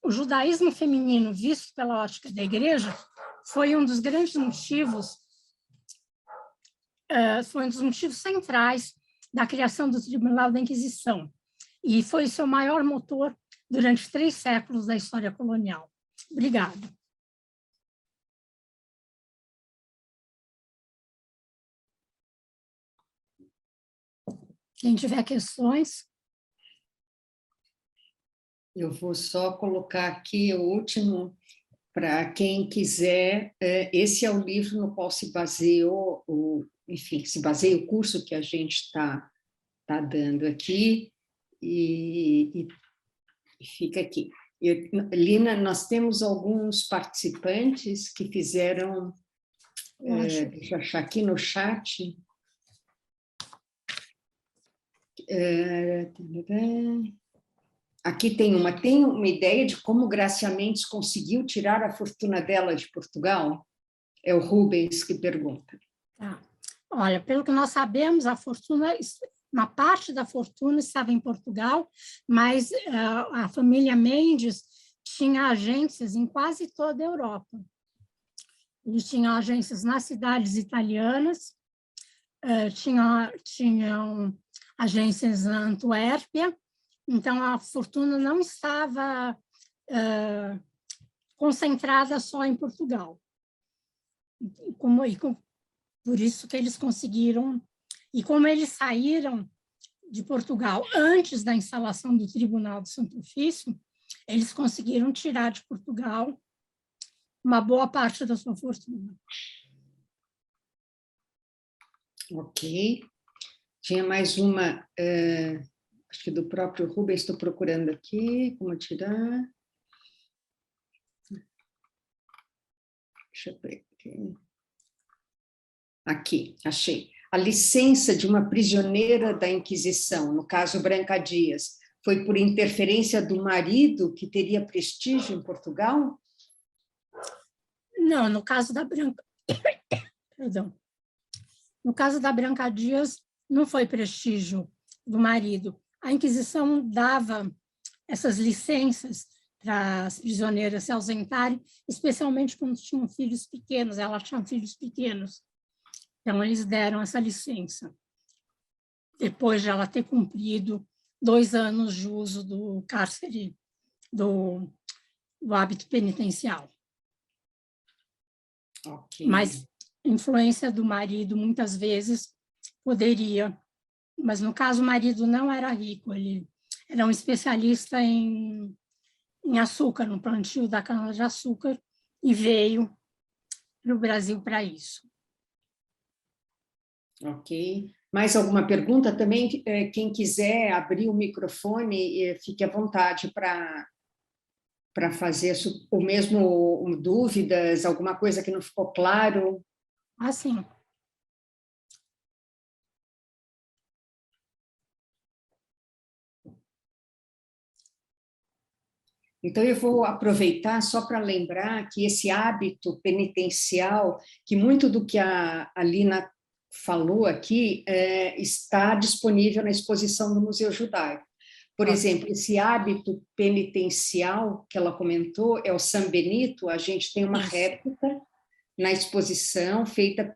judaísmo feminino, visto pela ótica da Igreja, foi um dos grandes motivos, foi um dos motivos centrais da criação do Tribunal da Inquisição, e foi seu maior motor durante 3 séculos da história colonial. Obrigada. Quem tiver questões. Eu vou só colocar aqui o último, para quem quiser. Esse é o livro no qual se baseou, se baseia o curso que a gente está dando aqui, e fica aqui. Lina, nós temos alguns participantes que fizeram, deixa eu achar aqui no chat. Aqui tem uma ideia de como Grácia Mendes conseguiu tirar a fortuna dela de Portugal? É o Rubens que pergunta. Tá. Olha, pelo que nós sabemos, uma parte da fortuna estava em Portugal, mas a família Mendes tinha agências em quase toda a Europa. Eles tinham agências nas cidades italianas, tinham agências na Antuérpia. Então, a fortuna não estava concentrada só em Portugal. Por isso que eles conseguiram, e como eles saíram de Portugal antes da instalação do Tribunal do Santo Ofício, eles conseguiram tirar de Portugal uma boa parte da sua fortuna. Ok. Tinha mais uma... acho que do próprio Rubens, estou procurando aqui, como tirar. Deixa eu ver aqui. Aqui, achei. A licença de uma prisioneira da Inquisição, no caso Branca Dias, foi por interferência do marido que teria prestígio em Portugal? Não, no caso da Branca... Perdão. No caso da Branca Dias, não foi prestígio do marido. A Inquisição dava essas licenças para as prisioneiras se ausentarem, especialmente quando tinham filhos pequenos, elas tinham filhos pequenos. Então, eles deram essa licença. Depois de ela ter cumprido 2 anos de uso do cárcere, do hábito penitencial. Okay. Mas influência do marido, muitas vezes, poderia. Mas, no caso, o marido não era rico, ele era um especialista em açúcar, no plantio da cana-de-açúcar, e veio para o Brasil para isso. Ok. Mais alguma pergunta? Também, quem quiser abrir o microfone, fique à vontade para fazer o mesmo dúvidas, alguma coisa que não ficou claro. Ah, sim. Então, eu vou aproveitar só para lembrar que esse hábito penitencial, que muito do que a Lina falou aqui, está disponível na exposição do Museu Judaico. Por exemplo, esse hábito penitencial que ela comentou é o San Benito. A gente tem uma réplica na exposição feita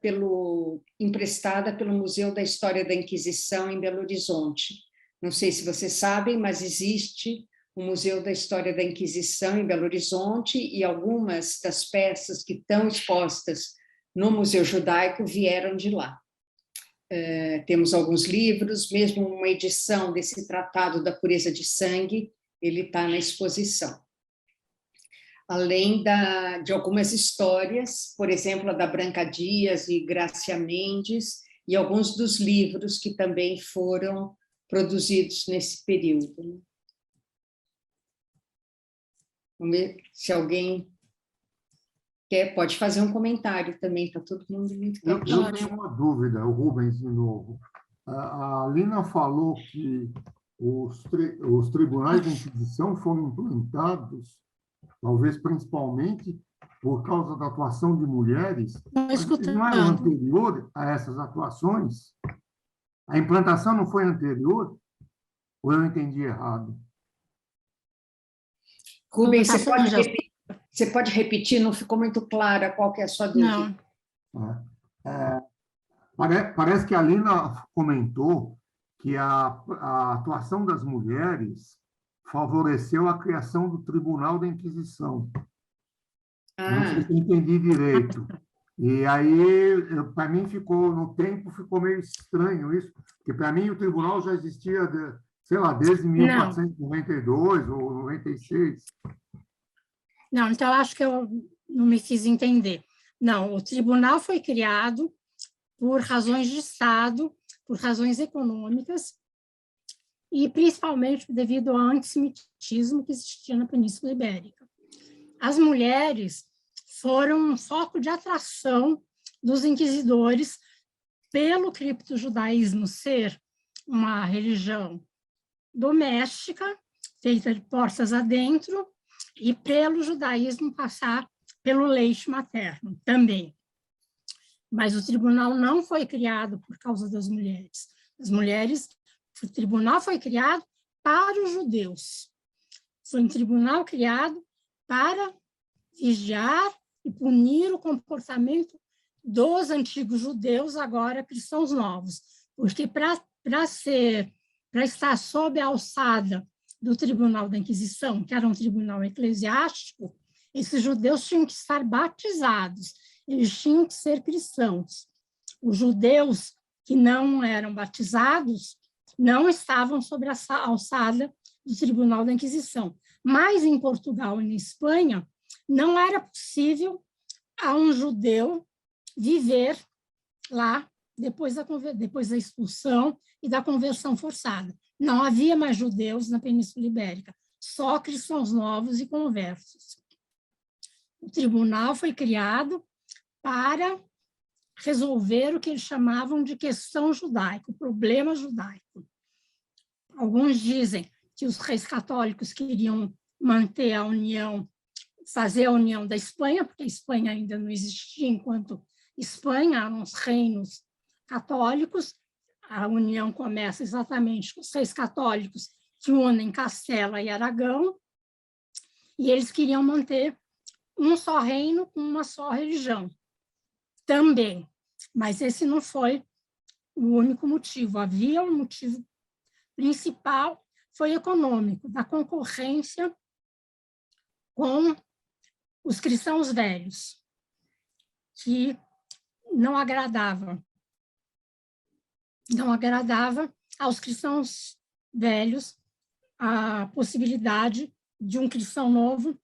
emprestada pelo Museu da História da Inquisição em Belo Horizonte. Não sei se vocês sabem, mas existe o Museu da História da Inquisição em Belo Horizonte, e algumas das peças que estão expostas no Museu Judaico vieram de lá. Temos alguns livros, mesmo uma edição desse Tratado da Pureza de Sangue, ele está na exposição. Além de algumas histórias, por exemplo, a da Branca Dias e Grácia Mendes, e alguns dos livros que também foram produzidos nesse período. Vamos ver se alguém quer, pode fazer um comentário também, está todo mundo muito quietinho. Eu tenho uma dúvida, o Rubens, de novo. A Lina falou que os tribunais de Inquisição foram implantados, talvez principalmente por causa da atuação de mulheres. Mas não era anterior a essas atuações? A implantação não foi anterior? Ou eu entendi errado? Rubens, você pode repetir? Não ficou muito clara qual que é a sua dúvida. Parece que a Lina comentou que a atuação das mulheres favoreceu a criação do Tribunal da Inquisição. Não sei se eu entendi direito. E aí, para mim, no tempo, ficou meio estranho isso, porque para mim o tribunal já existia, sei lá, desde 1492 ou 96. Não, então eu acho que eu não me fiz entender. Não, o tribunal foi criado por razões de Estado, por razões econômicas, e principalmente devido ao antissemitismo que existia na Península Ibérica. As mulheres foram um foco de atração dos inquisidores pelo criptojudaísmo ser uma religião doméstica, feita de portas adentro, e pelo judaísmo passar pelo leite materno também. Mas o tribunal não foi criado por causa das mulheres. O tribunal foi criado para os judeus. Foi um tribunal criado para vigiar e punir o comportamento dos antigos judeus, agora cristãos novos. Porque para estar sob a alçada do Tribunal da Inquisição, que era um tribunal eclesiástico, esses judeus tinham que estar batizados, eles tinham que ser cristãos. Os judeus que não eram batizados não estavam sob a alçada do Tribunal da Inquisição. Mas em Portugal e na Espanha, não era possível a um judeu viver lá depois da expulsão e da conversão forçada. Não havia mais judeus na Península Ibérica, só cristãos novos e conversos. O tribunal foi criado para resolver o que eles chamavam de questão judaica, o problema judaico. Alguns dizem que os reis católicos queriam manter a união, fazer a união da Espanha, porque a Espanha ainda não existia enquanto Espanha, eram os reinos católicos. A união começa exatamente com os reis católicos que unem Castela e Aragão, e eles queriam manter um só reino com uma só religião também. Mas esse não foi o único motivo. Havia um motivo principal, foi econômico, da concorrência com os cristãos velhos, que não agradava. Não agradava aos cristãos velhos a possibilidade de um cristão novo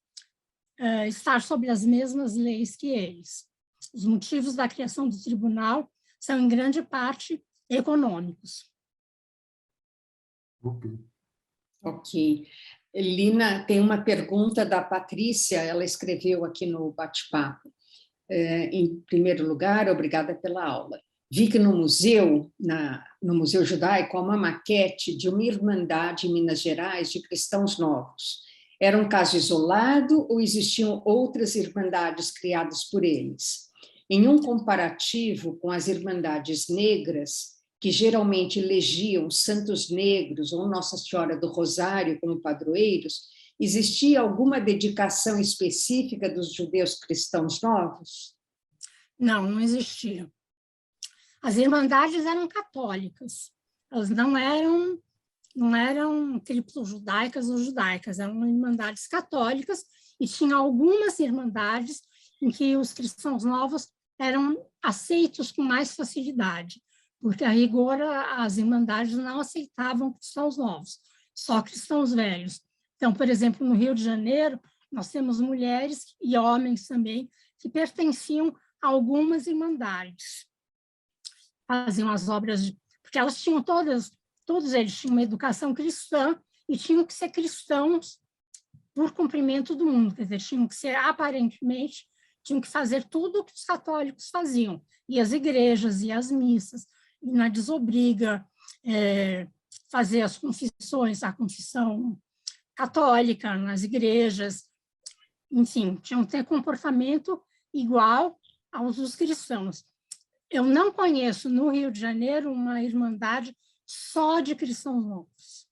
estar sob as mesmas leis que eles. Os motivos da criação do tribunal são, em grande parte, econômicos. Ok. Lina, tem uma pergunta da Patrícia, ela escreveu aqui no bate-papo. Em primeiro lugar, obrigada pela aula. Vi que no museu judaico, há uma maquete de uma irmandade em Minas Gerais de cristãos novos. Era um caso isolado ou existiam outras irmandades criadas por eles? Em um comparativo com as irmandades negras, que geralmente elegiam santos negros ou Nossa Senhora do Rosário como padroeiros, existia alguma dedicação específica dos judeus cristãos novos? Não, não existia. As irmandades eram católicas, elas não eram triplo-judaicas ou judaicas, eram irmandades católicas, e tinha algumas irmandades em que os cristãos novos eram aceitos com mais facilidade, porque, a rigor, as irmandades não aceitavam cristãos novos, só cristãos velhos. Então, por exemplo, no Rio de Janeiro, nós temos mulheres e homens também que pertenciam a algumas irmandades. Faziam as obras, porque elas tinham todos eles tinham uma educação cristã e tinham que ser cristãos por cumprimento do mundo, quer dizer, tinham que ser, aparentemente, tinham que fazer tudo o que os católicos faziam, e as igrejas, e as missas, e na desobriga, fazer as confissões, a confissão católica nas igrejas, enfim, tinham que ter comportamento igual aos dos cristãos. Eu não conheço no Rio de Janeiro uma irmandade só de cristãos novos.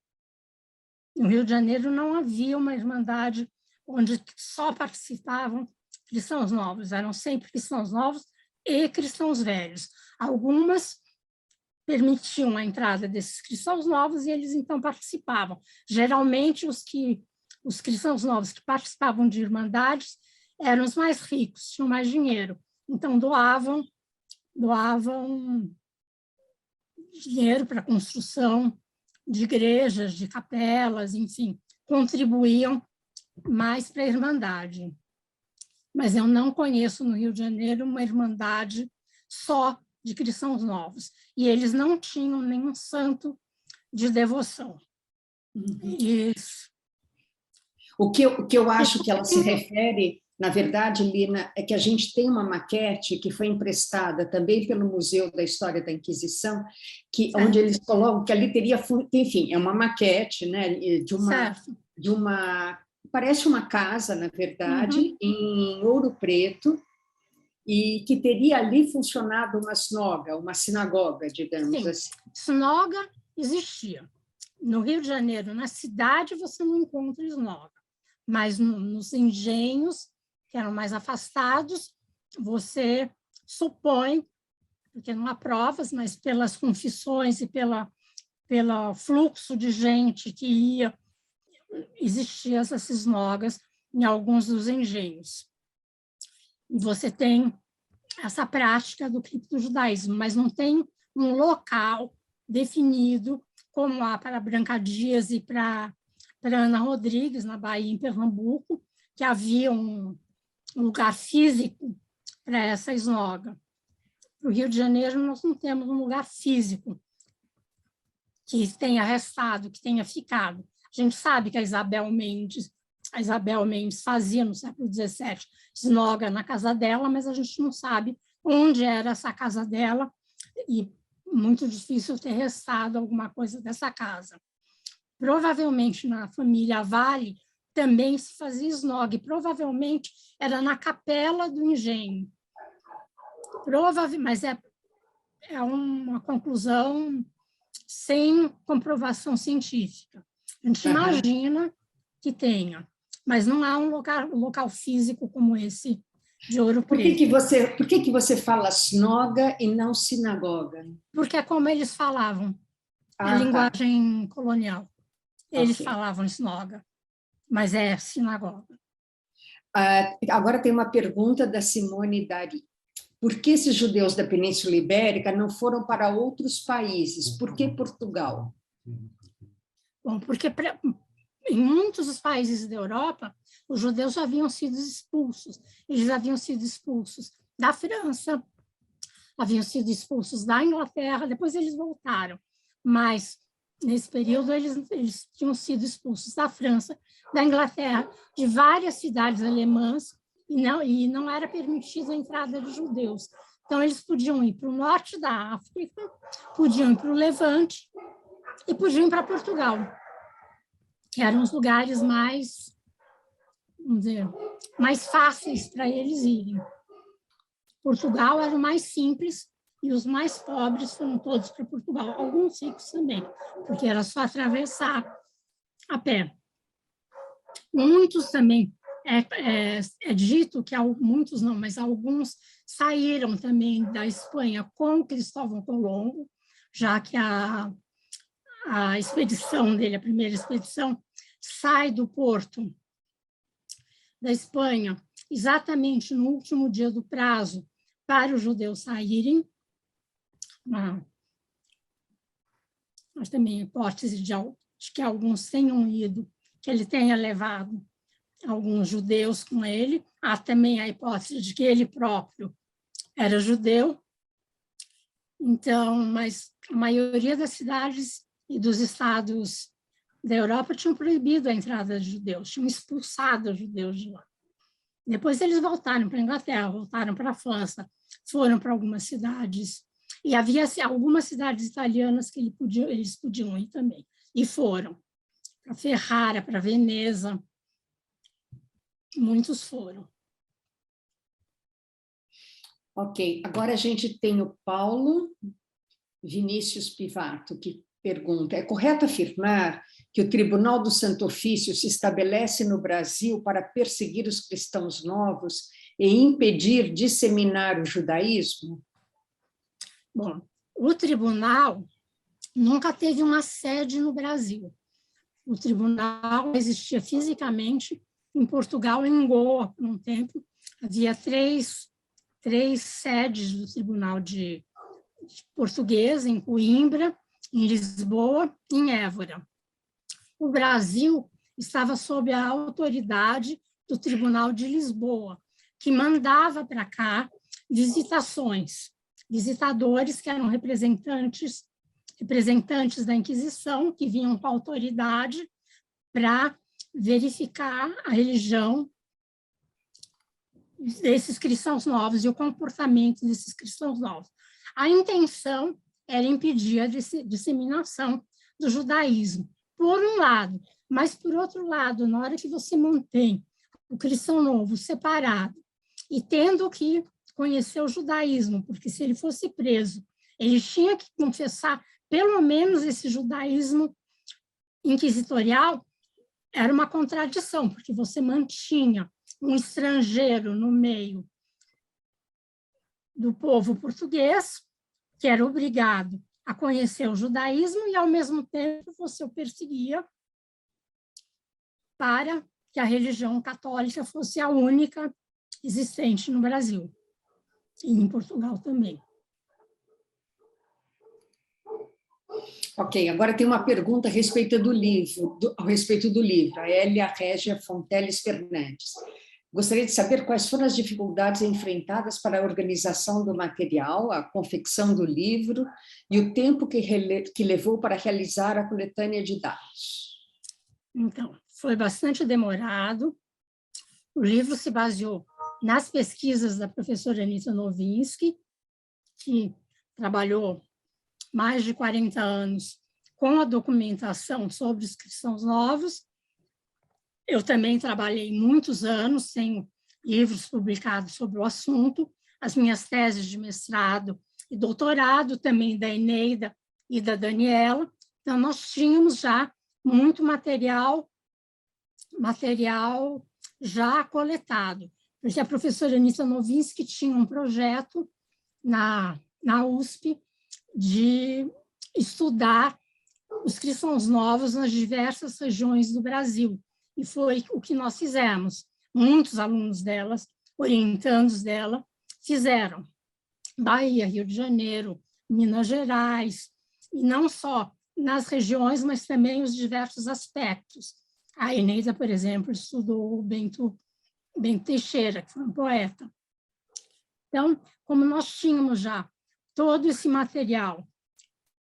No Rio de Janeiro não havia uma irmandade onde só participavam cristãos novos, eram sempre cristãos novos e cristãos velhos. Algumas permitiam a entrada desses cristãos novos e eles então participavam. Geralmente os cristãos novos que participavam de irmandades eram os mais ricos, tinham mais dinheiro, então doavam dinheiro para a construção de igrejas, de capelas, enfim, contribuíam mais para a irmandade. Mas eu não conheço no Rio de Janeiro uma irmandade só de cristãos novos. E eles não tinham nenhum santo de devoção. Isso. O que eu acho que ela se refere, na verdade, Lina, é que a gente tem uma maquete que foi emprestada também pelo Museu da História da Inquisição, onde eles colocam que ali teria, enfim, é uma maquete, né, de uma parece uma casa, na verdade, em Ouro Preto, e que teria ali funcionado uma sinagoga, digamos Sim, assim. Sinagoga existia. No Rio de Janeiro, na cidade, você não encontra sinagoga, mas nos engenhos, que eram mais afastados, você supõe, porque não há provas, mas pelas confissões e pelo fluxo de gente que ia, existiam essas sinagogas em alguns dos engenhos. E você tem essa prática do criptojudaísmo, mas não tem um local definido, como há para Branca Dias e para Ana Rodrigues, na Bahia, em Pernambuco, que havia um lugar físico para essa sinagoga. No Rio de Janeiro, nós não temos um lugar físico que tenha restado, que tenha ficado. A gente sabe que a Isabel Mendes fazia, no século XVII, sinagoga na casa dela, mas a gente não sabe onde era essa casa dela, e muito difícil ter restado alguma coisa dessa casa. Provavelmente, na família Vale, também se fazia sinagoga, e provavelmente era na capela do engenho. Mas é uma conclusão sem comprovação científica. A gente imagina que tenha, mas não há um local físico como esse de Ouro Preto. Por que você fala sinagoga e não sinagoga? Porque é como eles falavam, a linguagem colonial. Eles falavam sinagoga, mas é sinagoga. Agora tem uma pergunta da Simone Dari. por que esses judeus da Península Ibérica não foram para outros países? Por que Portugal? Bom, porque em muitos dos países da Europa, os judeus já haviam sido expulsos. Eles haviam sido expulsos da França, haviam sido expulsos da Inglaterra, depois eles voltaram. Mas, nesse período, eles tinham sido expulsos da França, da Inglaterra, de várias cidades alemãs, e não era permitida a entrada de judeus. Então, eles podiam ir para o norte da África, podiam ir para o Levante e podiam ir para Portugal, que eram os lugares mais, vamos dizer, mais fáceis para eles irem. Portugal era o mais simples e os mais pobres foram todos para Portugal, alguns ricos também, porque era só atravessar a pé. Muitos também, é dito que muitos não, mas alguns saíram também da Espanha com Cristóvão Colombo, já que a expedição dele, a primeira expedição, sai do porto da Espanha exatamente no último dia do prazo para os judeus saírem. Mas também a hipótese de que alguns tenham ido, que ele tenha levado alguns judeus com ele. Há também a hipótese de que ele próprio era judeu. Então, mas a maioria das cidades e dos estados da Europa tinham proibido a entrada de judeus, tinham expulsado os judeus de lá. Depois eles voltaram para a Inglaterra, voltaram para a França, foram para algumas cidades, e havia algumas cidades italianas que eles podiam ir também, e foram para Ferrara, para Veneza, muitos foram. Ok, agora a gente tem o Paulo Vinícius Pivato, que pergunta: é correto afirmar que o Tribunal do Santo Ofício se estabelece no Brasil para perseguir os cristãos novos e impedir disseminar o judaísmo? Bom, o tribunal nunca teve uma sede no Brasil. O tribunal existia fisicamente em Portugal e em Goa por um tempo. Havia três sedes do Tribunal de Português, em Coimbra, em Lisboa e em Évora. O Brasil estava sob a autoridade do Tribunal de Lisboa, que mandava para cá visitadores que eram representantes da Inquisição, que vinham com a autoridade para verificar a religião desses cristãos novos e o comportamento desses cristãos novos. A intenção era impedir a disseminação do judaísmo, por um lado, mas, por outro lado, na hora que você mantém o cristão novo separado e tendo que conhecer o judaísmo, porque se ele fosse preso, ele tinha que confessar pelo menos esse judaísmo inquisitorial, era uma contradição, porque você mantinha um estrangeiro no meio do povo português, que era obrigado a conhecer o judaísmo, e, ao mesmo tempo, você o perseguia para que a religião católica fosse a única existente no Brasil, e em Portugal também. Ok, agora tem uma pergunta a respeito do livro, a Hélia Régia Fonteles Fernandes. Gostaria de saber quais foram as dificuldades enfrentadas para a organização do material, a confecção do livro e o tempo que levou para realizar a coletânea de dados. Então, foi bastante demorado. O livro se baseou nas pesquisas da professora Anita Nowinski, que trabalhou mais de 40 anos com a documentação sobre os cristãos novos. Eu também trabalhei muitos anos, tenho livros publicados sobre o assunto, as minhas teses de mestrado e doutorado, também da Eneida e da Daniela. Então, nós tínhamos já muito material já coletado, porque a professora Anita Nowinski tinha um projeto na USP de estudar os cristãos novos nas diversas regiões do Brasil. E foi o que nós fizemos. Muitos alunos delas, orientandos dela, fizeram. Bahia, Rio de Janeiro, Minas Gerais, e não só nas regiões, mas também os diversos aspectos. A Eneida, por exemplo, estudou o Bento Teixeira, que foi um poeta. Então, como nós tínhamos já todo esse material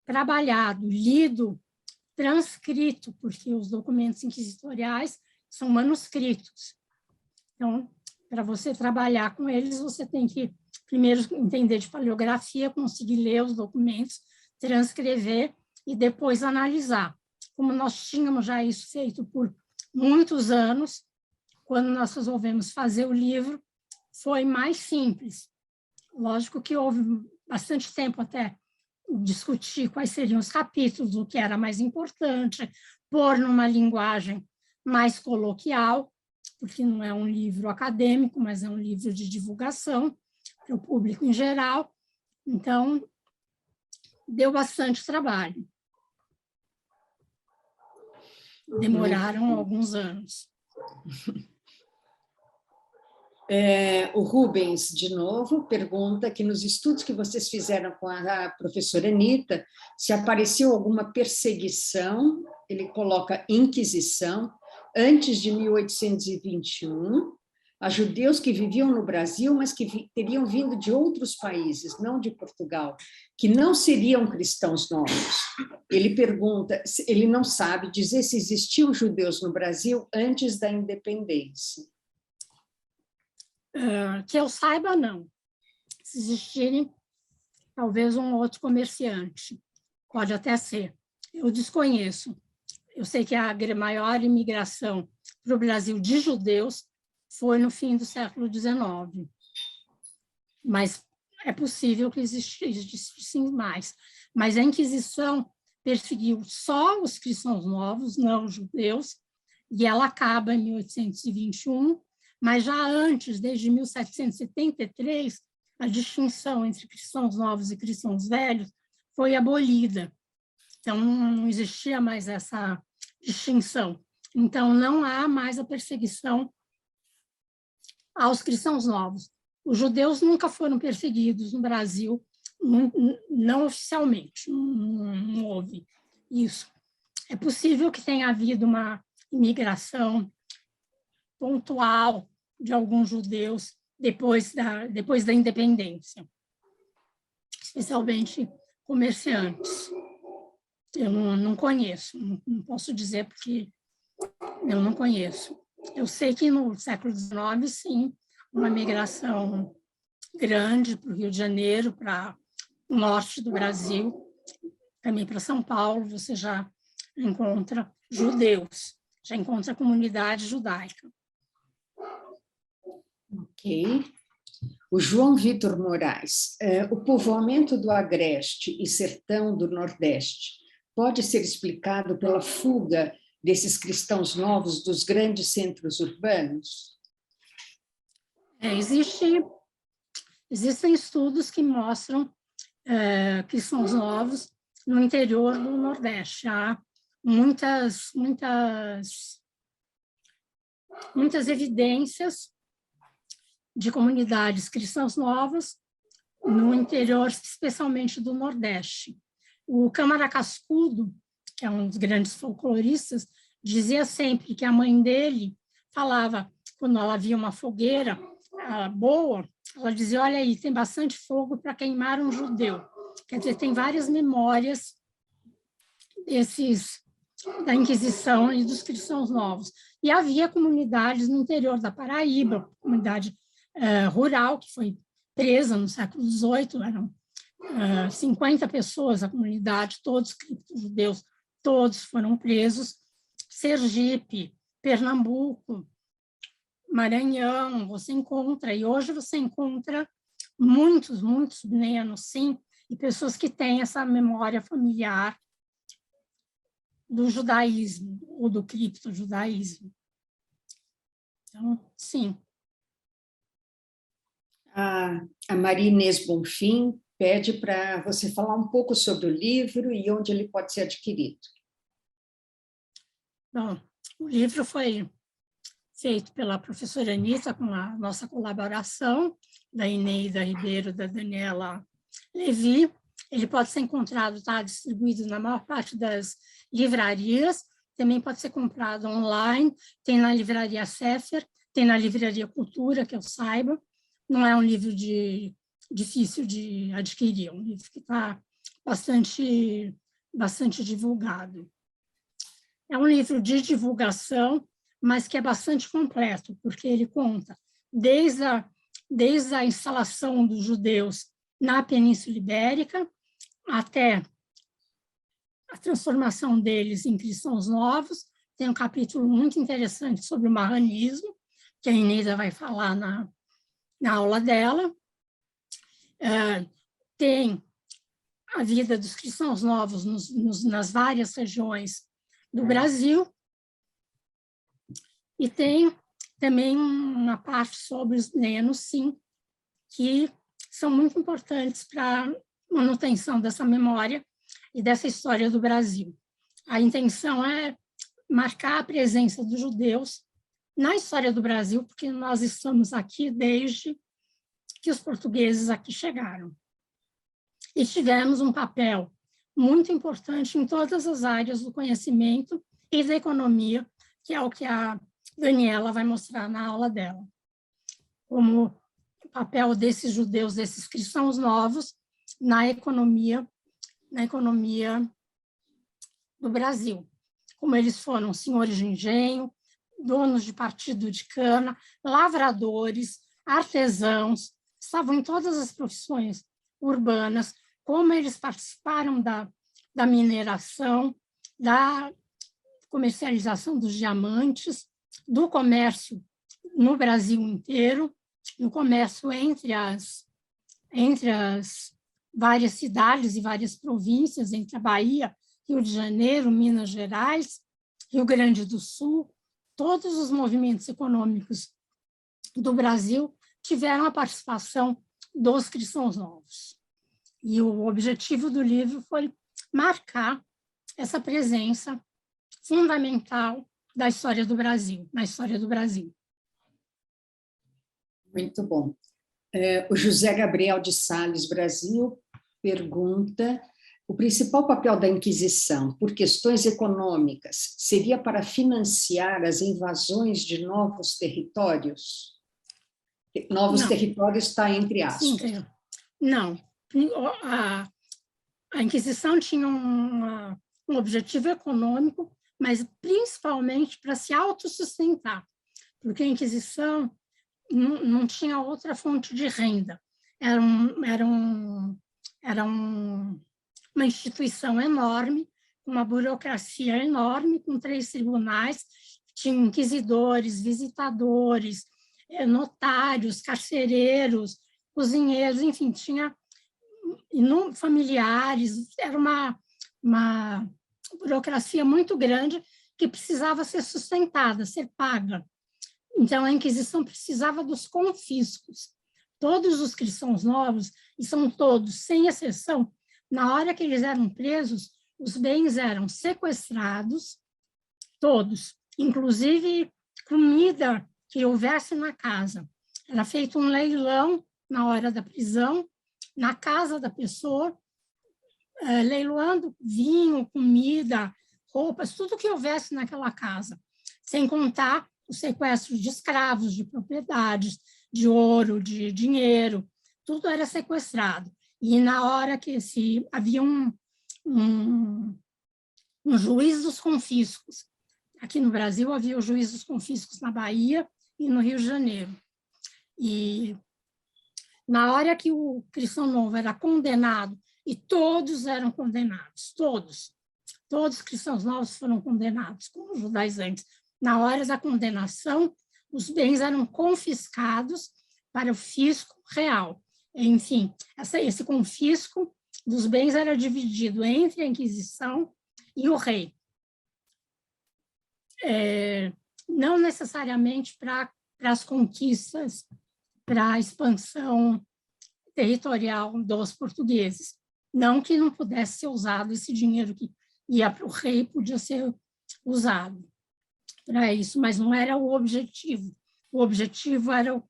trabalhado, lido, transcrito, porque os documentos inquisitoriais são manuscritos. Então, para você trabalhar com eles, você tem que primeiro entender de paleografia, conseguir ler os documentos, transcrever e depois analisar. Como nós tínhamos já isso feito por muitos anos, quando nós resolvemos fazer o livro, foi mais simples. Lógico que houve bastante tempo até discutir quais seriam os capítulos, o que era mais importante, pôr numa linguagem mais coloquial, porque não é um livro acadêmico, mas é um livro de divulgação para o público em geral. Então, deu bastante trabalho. Demoraram alguns anos. O Rubens, de novo, pergunta que nos estudos que vocês fizeram com a professora Anita, se apareceu alguma perseguição, ele coloca Inquisição, antes de 1821, a judeus que viviam no Brasil, mas que teriam vindo de outros países, não de Portugal, que não seriam cristãos novos. Ele pergunta, ele não sabe dizer se existiam judeus no Brasil antes da independência. Que eu saiba, não. Se existirem, talvez um outro comerciante. Pode até ser. Eu desconheço. Eu sei que a maior imigração para o Brasil de judeus foi no fim do século XIX. Mas é possível que existissem mais. Mas a Inquisição perseguiu só os cristãos novos, não os judeus, e ela acaba em 1821, mas já antes, desde 1773, a distinção entre cristãos novos e cristãos velhos foi abolida. Então, não existia mais essa distinção. Então, não há mais a perseguição aos cristãos novos. Os judeus nunca foram perseguidos no Brasil, não oficialmente, não houve isso. É possível que tenha havido uma imigração pontual de alguns judeus depois da independência, especialmente comerciantes. Eu não conheço, não posso dizer porque eu não conheço. Eu sei que no século XIX, sim, uma migração grande para o Rio de Janeiro, para o norte do Brasil, também para São Paulo, você já encontra judeus, já encontra comunidade judaica. Ok. O João Vitor Moraes, o povoamento do Agreste e sertão do Nordeste pode ser explicado pela fuga desses cristãos novos dos grandes centros urbanos? Existem estudos que mostram cristãos novos no interior do Nordeste. Há muitas evidências de comunidades cristãs novas no interior, especialmente do Nordeste. O Câmara Cascudo, que é um dos grandes folcloristas, dizia sempre que a mãe dele falava, quando ela via uma fogueira boa, ela dizia, olha aí, tem bastante fogo para queimar um judeu. Quer dizer, tem várias memórias da Inquisição e dos cristãos novos. E havia comunidades no interior da Paraíba, comunidade rural, que foi presa no século XVIII, eram 50 pessoas a comunidade, todos cripto-judeus, todos foram presos. Sergipe, Pernambuco, Maranhão, você encontra, e hoje você encontra muitos menos, sim, e pessoas que têm essa memória familiar do judaísmo, ou do cripto-judaísmo. Então, sim. A Maria Inês Bonfim pede para você falar um pouco sobre o livro e onde ele pode ser adquirido. Bom, o livro foi feito pela professora Anitta, com a nossa colaboração, da Ineida Ribeiro, da Daniela Levi. Ele pode ser encontrado, está distribuído na maior parte das livrarias, também pode ser comprado online, tem na livraria Sefer, tem na livraria Cultura, que eu saiba. Não é um livro difícil de adquirir, é um livro que está bastante divulgado. É um livro de divulgação, mas que é bastante completo, porque ele conta desde a instalação dos judeus na Península Ibérica até a transformação deles em cristãos novos. Tem um capítulo muito interessante sobre o marranismo, que a Ineida vai falar na aula dela. Tem a vida dos cristãos novos nas várias regiões do Brasil, e tem também uma parte sobre os nenos, sim, que são muito importantes para a manutenção dessa memória e dessa história do Brasil. A intenção é marcar a presença dos judeus na história do Brasil, porque nós estamos aqui desde que os portugueses aqui chegaram. E tivemos um papel muito importante em todas as áreas do conhecimento e da economia, que é o que a Daniela vai mostrar na aula dela, como o papel desses judeus, desses cristãos novos, na economia do Brasil. Como eles foram senhores de engenho, donos de partido de cana, lavradores, artesãos, estavam em todas as profissões urbanas, como eles participaram da mineração, da comercialização dos diamantes, do comércio no Brasil inteiro, no comércio entre as várias cidades e várias províncias, entre a Bahia, Rio de Janeiro, Minas Gerais, Rio Grande do Sul. Todos os movimentos econômicos do Brasil tiveram a participação dos cristãos novos. E o objetivo do livro foi marcar essa presença fundamental da história do Brasil, na história do Brasil. Muito bom. O José Gabriel de Sales Brasil pergunta: o principal papel da Inquisição, por questões econômicas, seria para financiar as invasões de novos territórios? Novos Não. Territórios está entre aspas. Sim, não. A Inquisição tinha um objetivo econômico, mas principalmente para se autossustentar, porque a Inquisição não tinha outra fonte de renda. Era uma instituição enorme, uma burocracia enorme, com 3 tribunais, tinha inquisidores, visitadores, notários, carcereiros, cozinheiros, enfim, tinha familiares, era uma burocracia muito grande que precisava ser sustentada, ser paga. Então, a Inquisição precisava dos confiscos. Todos os cristãos novos, e são todos, sem exceção, na hora que eles eram presos, os bens eram sequestrados, todos, inclusive comida que houvesse na casa. Era feito um leilão na hora da prisão, na casa da pessoa, leiloando vinho, comida, roupas, tudo que houvesse naquela casa, sem contar o sequestro de escravos, de propriedades, de ouro, de dinheiro, tudo era sequestrado. E na hora que havia um juiz dos confiscos, aqui no Brasil havia o juiz dos confiscos na Bahia e no Rio de Janeiro. E na hora que o cristão novo era condenado, e todos eram condenados, todos os cristãos novos foram condenados, como os judaizantes. Na hora da condenação, os bens eram confiscados para o fisco real. Enfim, esse confisco dos bens era dividido entre a Inquisição e o rei. Não necessariamente para as conquistas, para a expansão territorial dos portugueses. Não que não pudesse ser usado esse dinheiro que ia para o rei, podia ser usado. para isso, mas não era o objetivo. O objetivo era a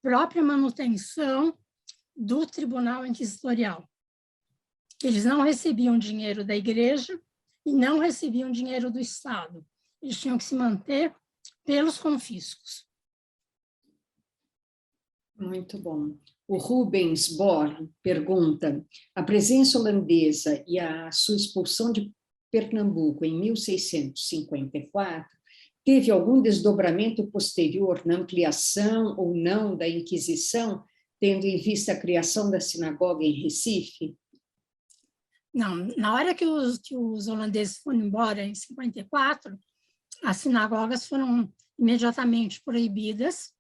própria manutenção do Tribunal Inquisitorial. Eles não recebiam dinheiro da igreja e não recebiam dinheiro do Estado. Eles tinham que se manter pelos confiscos. Muito bom. O Rubens Bor pergunta: a presença holandesa e a sua expulsão de Pernambuco em 1654 teve algum desdobramento posterior na ampliação ou não da Inquisição, tendo em vista a criação da sinagoga em Recife? Não, na hora que os holandeses foram embora, em 54, as sinagogas foram imediatamente proibidas,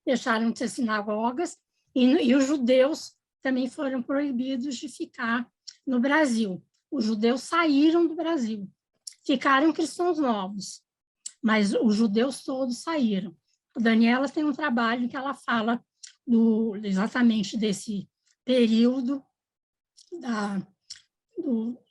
deixaram de ser sinagogas, e os judeus também foram proibidos de ficar no Brasil. Os judeus saíram do Brasil, ficaram cristãos novos, mas os judeus todos saíram. A Daniela tem um trabalho que ela fala exatamente desse período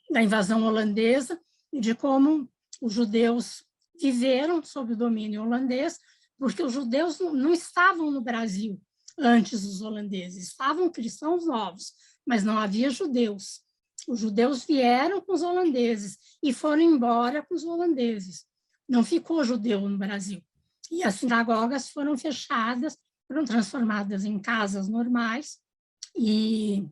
da invasão holandesa e de como os judeus viveram sob o domínio holandês, porque os judeus não estavam no Brasil antes dos holandeses, estavam cristãos novos, mas não havia judeus. Os judeus vieram com os holandeses e foram embora com os holandeses. Não ficou judeu no Brasil. E as sinagogas foram fechadas, foram transformadas em casas normais e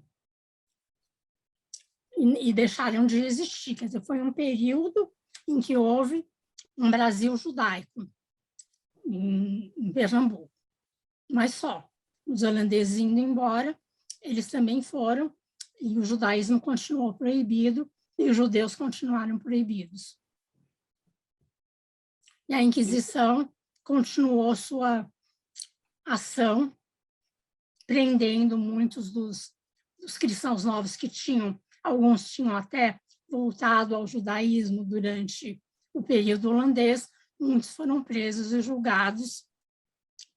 deixaram de existir. Quer dizer, foi um período em que houve um Brasil judaico, em Pernambuco. Mas só. Os holandeses indo embora, eles também foram, e o judaísmo continuou proibido, e os judeus continuaram proibidos. E a Inquisição continuou sua ação, prendendo muitos dos cristãos novos que tinham, alguns tinham até voltado ao judaísmo durante o período holandês, muitos foram presos e julgados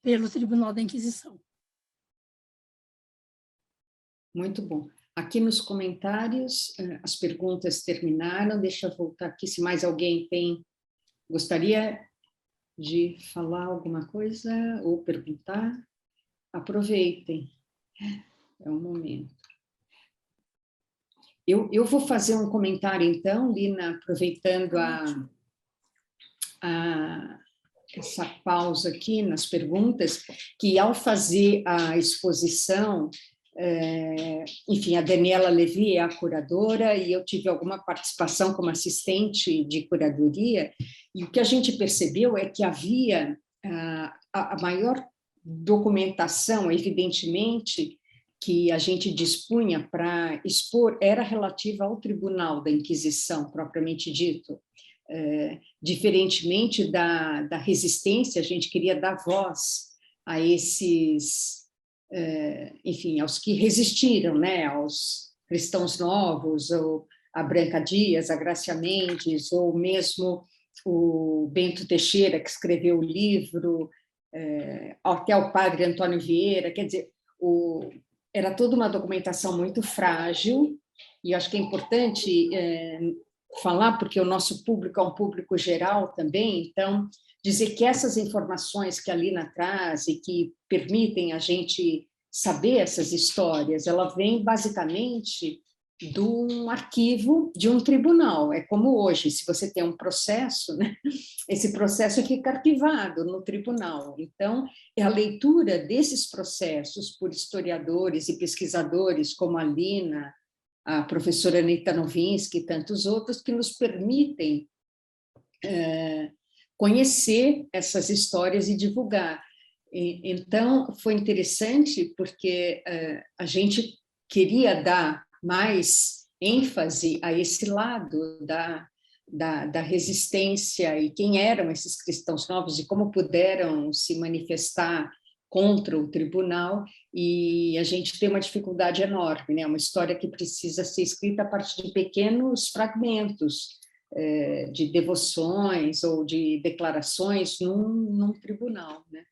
pelo Tribunal da Inquisição. Muito bom. Aqui nos comentários, as perguntas terminaram. Deixa eu voltar aqui, se mais alguém gostaria de falar alguma coisa ou perguntar. Aproveitem, é um momento. Eu vou fazer um comentário, então, Lina, aproveitando essa pausa aqui nas perguntas, que ao fazer a exposição, enfim, a Daniela Levi é a curadora e eu tive alguma participação como assistente de curadoria, e o que a gente percebeu é que havia a maior documentação, evidentemente, que a gente dispunha para expor era relativa ao Tribunal da Inquisição, propriamente dito. Diferentemente da resistência, a gente queria dar voz a esses, enfim, aos que resistiram, né, aos cristãos novos, ou a Branca Dias, a Grácia Mendes, ou mesmo o Bento Teixeira, que escreveu o livro, até o padre Antônio Vieira, quer dizer, era toda uma documentação muito frágil, e acho que é importante falar, porque o nosso público é um público geral também, então, dizer que essas informações que a Lina traz e que permitem a gente saber essas histórias, ela vem basicamente de um arquivo de um tribunal. É como hoje, se você tem um processo, né, esse processo fica arquivado no tribunal. Então, é a leitura desses processos por historiadores e pesquisadores como a Lina, a professora Anita Nowinski e tantos outros, que nos permitem conhecer essas histórias e divulgar. Então, foi interessante porque a gente queria dar mais ênfase a esse lado da resistência e quem eram esses cristãos novos e como puderam se manifestar contra o tribunal, e a gente tem uma dificuldade enorme, né? Uma história que precisa ser escrita a partir de pequenos fragmentos de devoções ou de declarações num tribunal, né?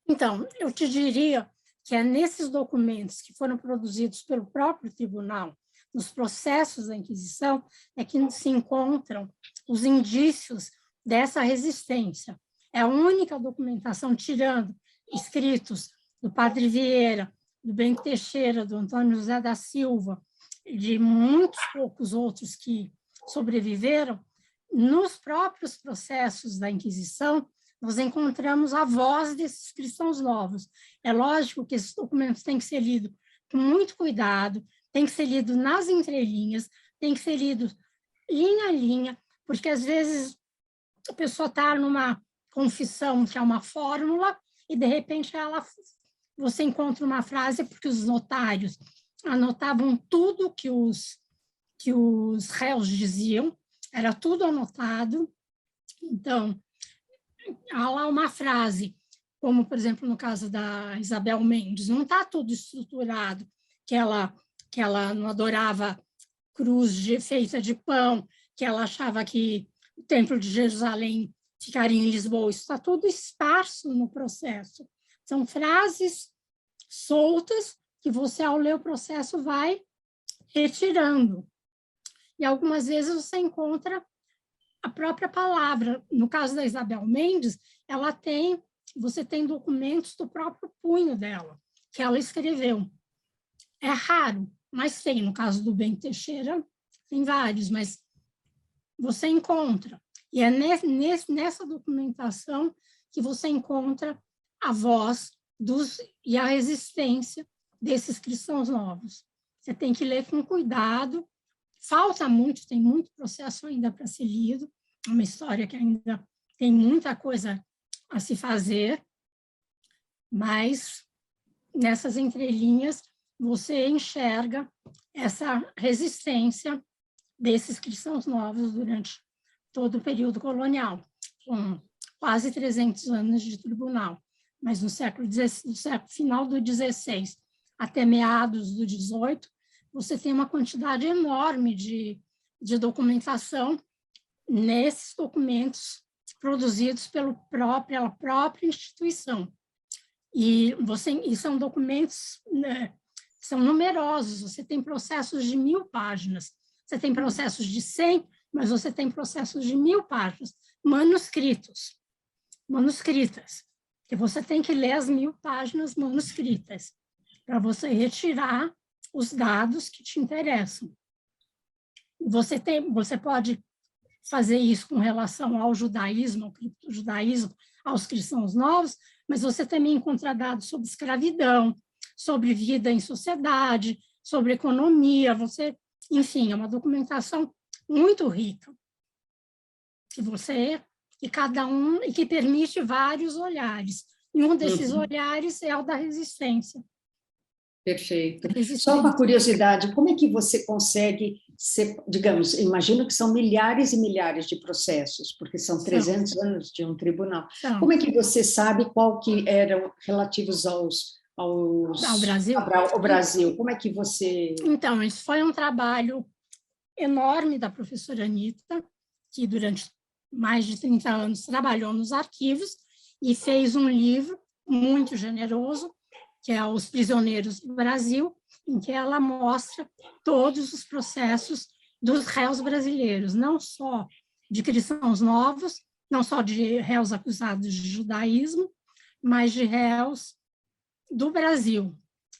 Então, eu te diria que é nesses documentos que foram produzidos pelo próprio tribunal, nos processos da Inquisição, é que se encontram os indícios dessa resistência. É a única documentação, tirando escritos do Padre Vieira, do Bento Teixeira, do Antônio José da Silva, de muitos poucos outros que sobreviveram, nos próprios processos da Inquisição, nós encontramos a voz desses cristãos novos. É lógico que esses documentos têm que ser lidos com muito cuidado, tem que ser lido nas entrelinhas, tem que ser lido linha a linha, porque às vezes a pessoa está numa confissão que é uma fórmula e de repente você encontra uma frase porque os notários anotavam tudo que os réus diziam, era tudo anotado. Então, há lá uma frase, como, por exemplo, no caso da Isabel Mendes, não está tudo estruturado, que ela não adorava cruz feita de pão, que ela achava que o Templo de Jerusalém ficaria em Lisboa. Isso está tudo esparso no processo. São frases soltas que você, ao ler o processo, vai retirando. E algumas vezes você encontra a própria palavra. No caso da Isabel Mendes, você tem documentos do próprio punho dela, que ela escreveu. É raro, mas tem. No caso do Bento Teixeira, tem vários, mas você encontra. E é nessa documentação que você encontra a voz e a resistência desses cristãos novos. Você tem que ler com cuidado. Falta muito, tem muito processo ainda para ser lido, é uma história que ainda tem muita coisa a se fazer, mas nessas entrelinhas você enxerga essa resistência desses cristãos novos durante todo o período colonial, com quase 300 anos de tribunal, mas no final do XVI até meados do XVIII, você tem uma quantidade enorme de documentação nesses documentos produzidos pela própria instituição. E são documentos, né, são numerosos, você tem processos de 1000 páginas, você tem processos de 100, mas você tem processos de 1000 páginas, manuscritas, que você tem que ler as 1000 páginas manuscritas, para você retirar os dados que te interessam. Você pode fazer isso com relação ao judaísmo, ao criptojudaísmo, aos cristãos novos, mas você também encontra dados sobre escravidão, sobre vida em sociedade, sobre economia, enfim, é uma documentação muito rica, e que permite vários olhares. E um desses olhares é o da resistência. Perfeito. Só uma curiosidade, como é que você consegue, digamos, imagino que são milhares e milhares de processos, porque são 300 anos de um tribunal. Como é que você sabe qual que eram relativos ao Brasil? Ao Brasil? Como é que você... Então, isso foi um trabalho enorme da professora Anita, que durante mais de 30 anos trabalhou nos arquivos e fez um livro muito generoso, que é Os Prisioneiros do Brasil, em que ela mostra todos os processos dos réus brasileiros, não só de cristãos novos, não só de réus acusados de judaísmo, mas de réus do Brasil.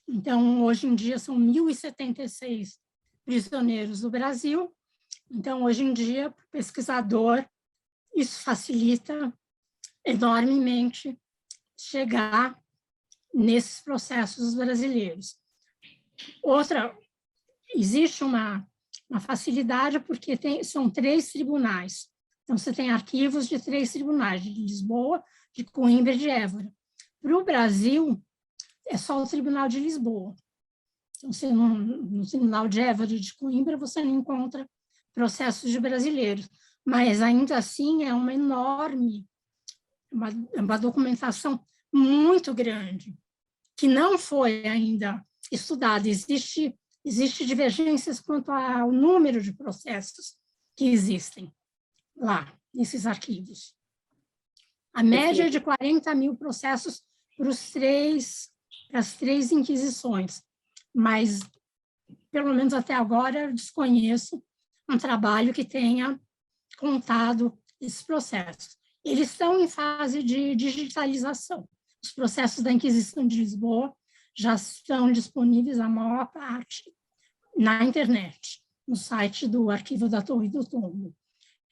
Então, hoje em dia, são 1.076 prisioneiros do Brasil. Então, hoje em dia, para o pesquisador, isso facilita enormemente chegar nesses processos brasileiros. Existe uma facilidade porque são 3 tribunais. Então, você tem arquivos de 3 tribunais, de Lisboa, de Coimbra e de Évora. Para o Brasil, é só o Tribunal de Lisboa. Então, no Tribunal de Évora e de Coimbra, você não encontra processos de brasileiros. Mas, ainda assim, é uma enorme, uma documentação muito grande, que não foi ainda estudada. Existe divergências quanto ao número de processos que existem lá, nesses arquivos. A média é de 40 mil processos para as 3 inquisições, mas pelo menos até agora, eu desconheço um trabalho que tenha contado esses processos. Eles estão em fase de digitalização. Os processos da Inquisição de Lisboa já estão disponíveis, a maior parte, na internet, no site do Arquivo da Torre do Tombo.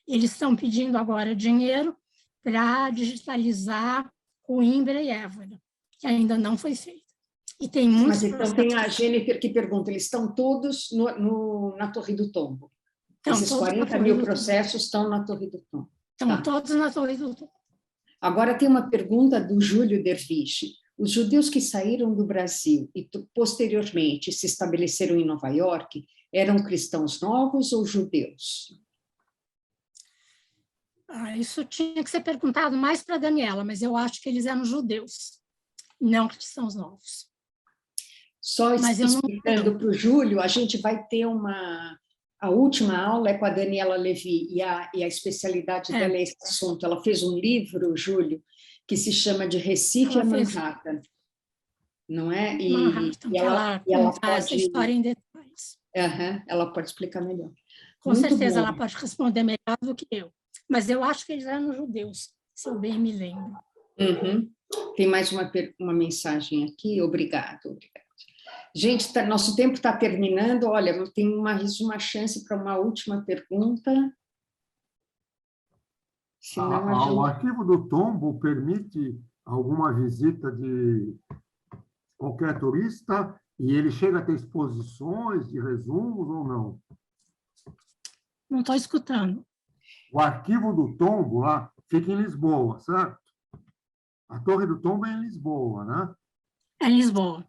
Eles estão pedindo agora dinheiro para digitalizar Coimbra e Évora, que ainda não foi feito. E tem muitos. Mas então tem a Jennifer que pergunta, eles estão todos na Torre do Tombo? Então, esses 40 mil processos estão na Torre do Tombo? Estão todos na Torre do Tombo. Agora tem uma pergunta do Júlio Derviche. Os judeus que saíram do Brasil e posteriormente se estabeleceram em Nova York eram cristãos novos ou judeus? Isso tinha que ser perguntado mais para a Daniela, mas eu acho que eles eram judeus, não cristãos novos. Só explicando para o Júlio, a gente vai ter a última aula é com a Daniela Levy, e a especialidade dela é esse assunto. Ela fez um livro, Júlio, que se chama De Recife a Manhattan, não é? E ela conta essa história em detalhes. Ela pode explicar melhor. Com certeza ela pode responder melhor do que eu. Mas eu acho que eles eram judeus, se eu bem me lembro. Tem mais uma mensagem aqui. Obrigado. Gente, nosso tempo está terminando. Olha, tem mais uma chance para uma última pergunta. Senão O Arquivo do Tombo permite alguma visita de qualquer turista e ele chega a ter exposições de resumos ou não? Não estou escutando. O Arquivo do Tombo lá fica em Lisboa, certo? A Torre do Tombo é em Lisboa, né? É em Lisboa.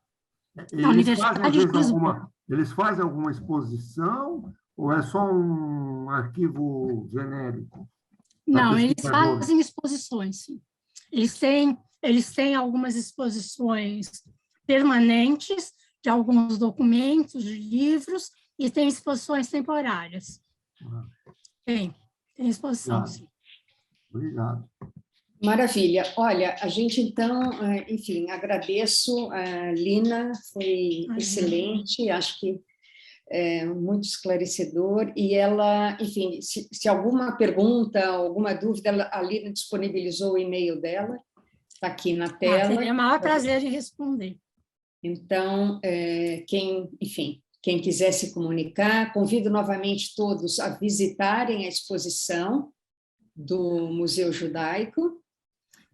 Eles fazem alguma exposição ou é só um arquivo genérico? Não, eles fazem exposições, sim. Eles têm algumas exposições permanentes de alguns documentos, de livros, e tem exposições temporárias. Tem exposição, sim. Obrigado. Maravilha. Olha, a gente então, enfim, agradeço a Lina, foi excelente, acho que muito esclarecedor, e ela, enfim, se alguma pergunta, alguma dúvida, a Lina disponibilizou o e-mail dela, está aqui na tela. Seria o maior prazer em responder. Então, quem quiser se comunicar, convido novamente todos a visitarem a exposição do Museu Judaico.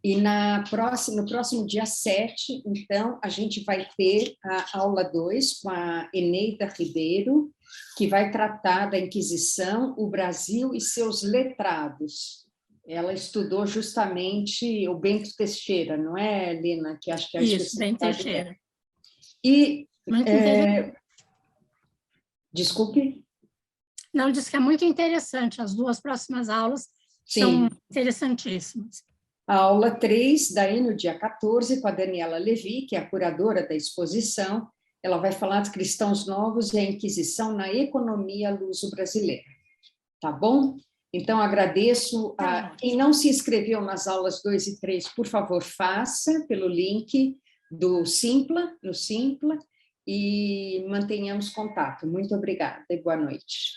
E no próximo dia 7, então, a gente vai ter a aula 2 com a Eneida Ribeiro, que vai tratar da Inquisição, o Brasil e seus letrados. Ela estudou justamente o Bento Teixeira, não é, Lina? Que acho que é a Isso, Bento Teixeira. E, desculpe? Não, disse que é muito interessante. As 2 próximas aulas são interessantíssimas. A aula 3, daí no dia 14, com a Daniela Levy, que é a curadora da exposição, ela vai falar dos cristãos novos e a Inquisição na economia luso-brasileira. Tá bom? Então, agradeço a quem não se inscreveu nas aulas 2 e 3, por favor, faça pelo link do Simpla, no Simpla, e mantenhamos contato. Muito obrigada e boa noite.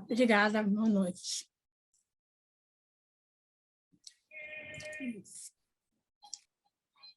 Obrigada, boa noite. Isso.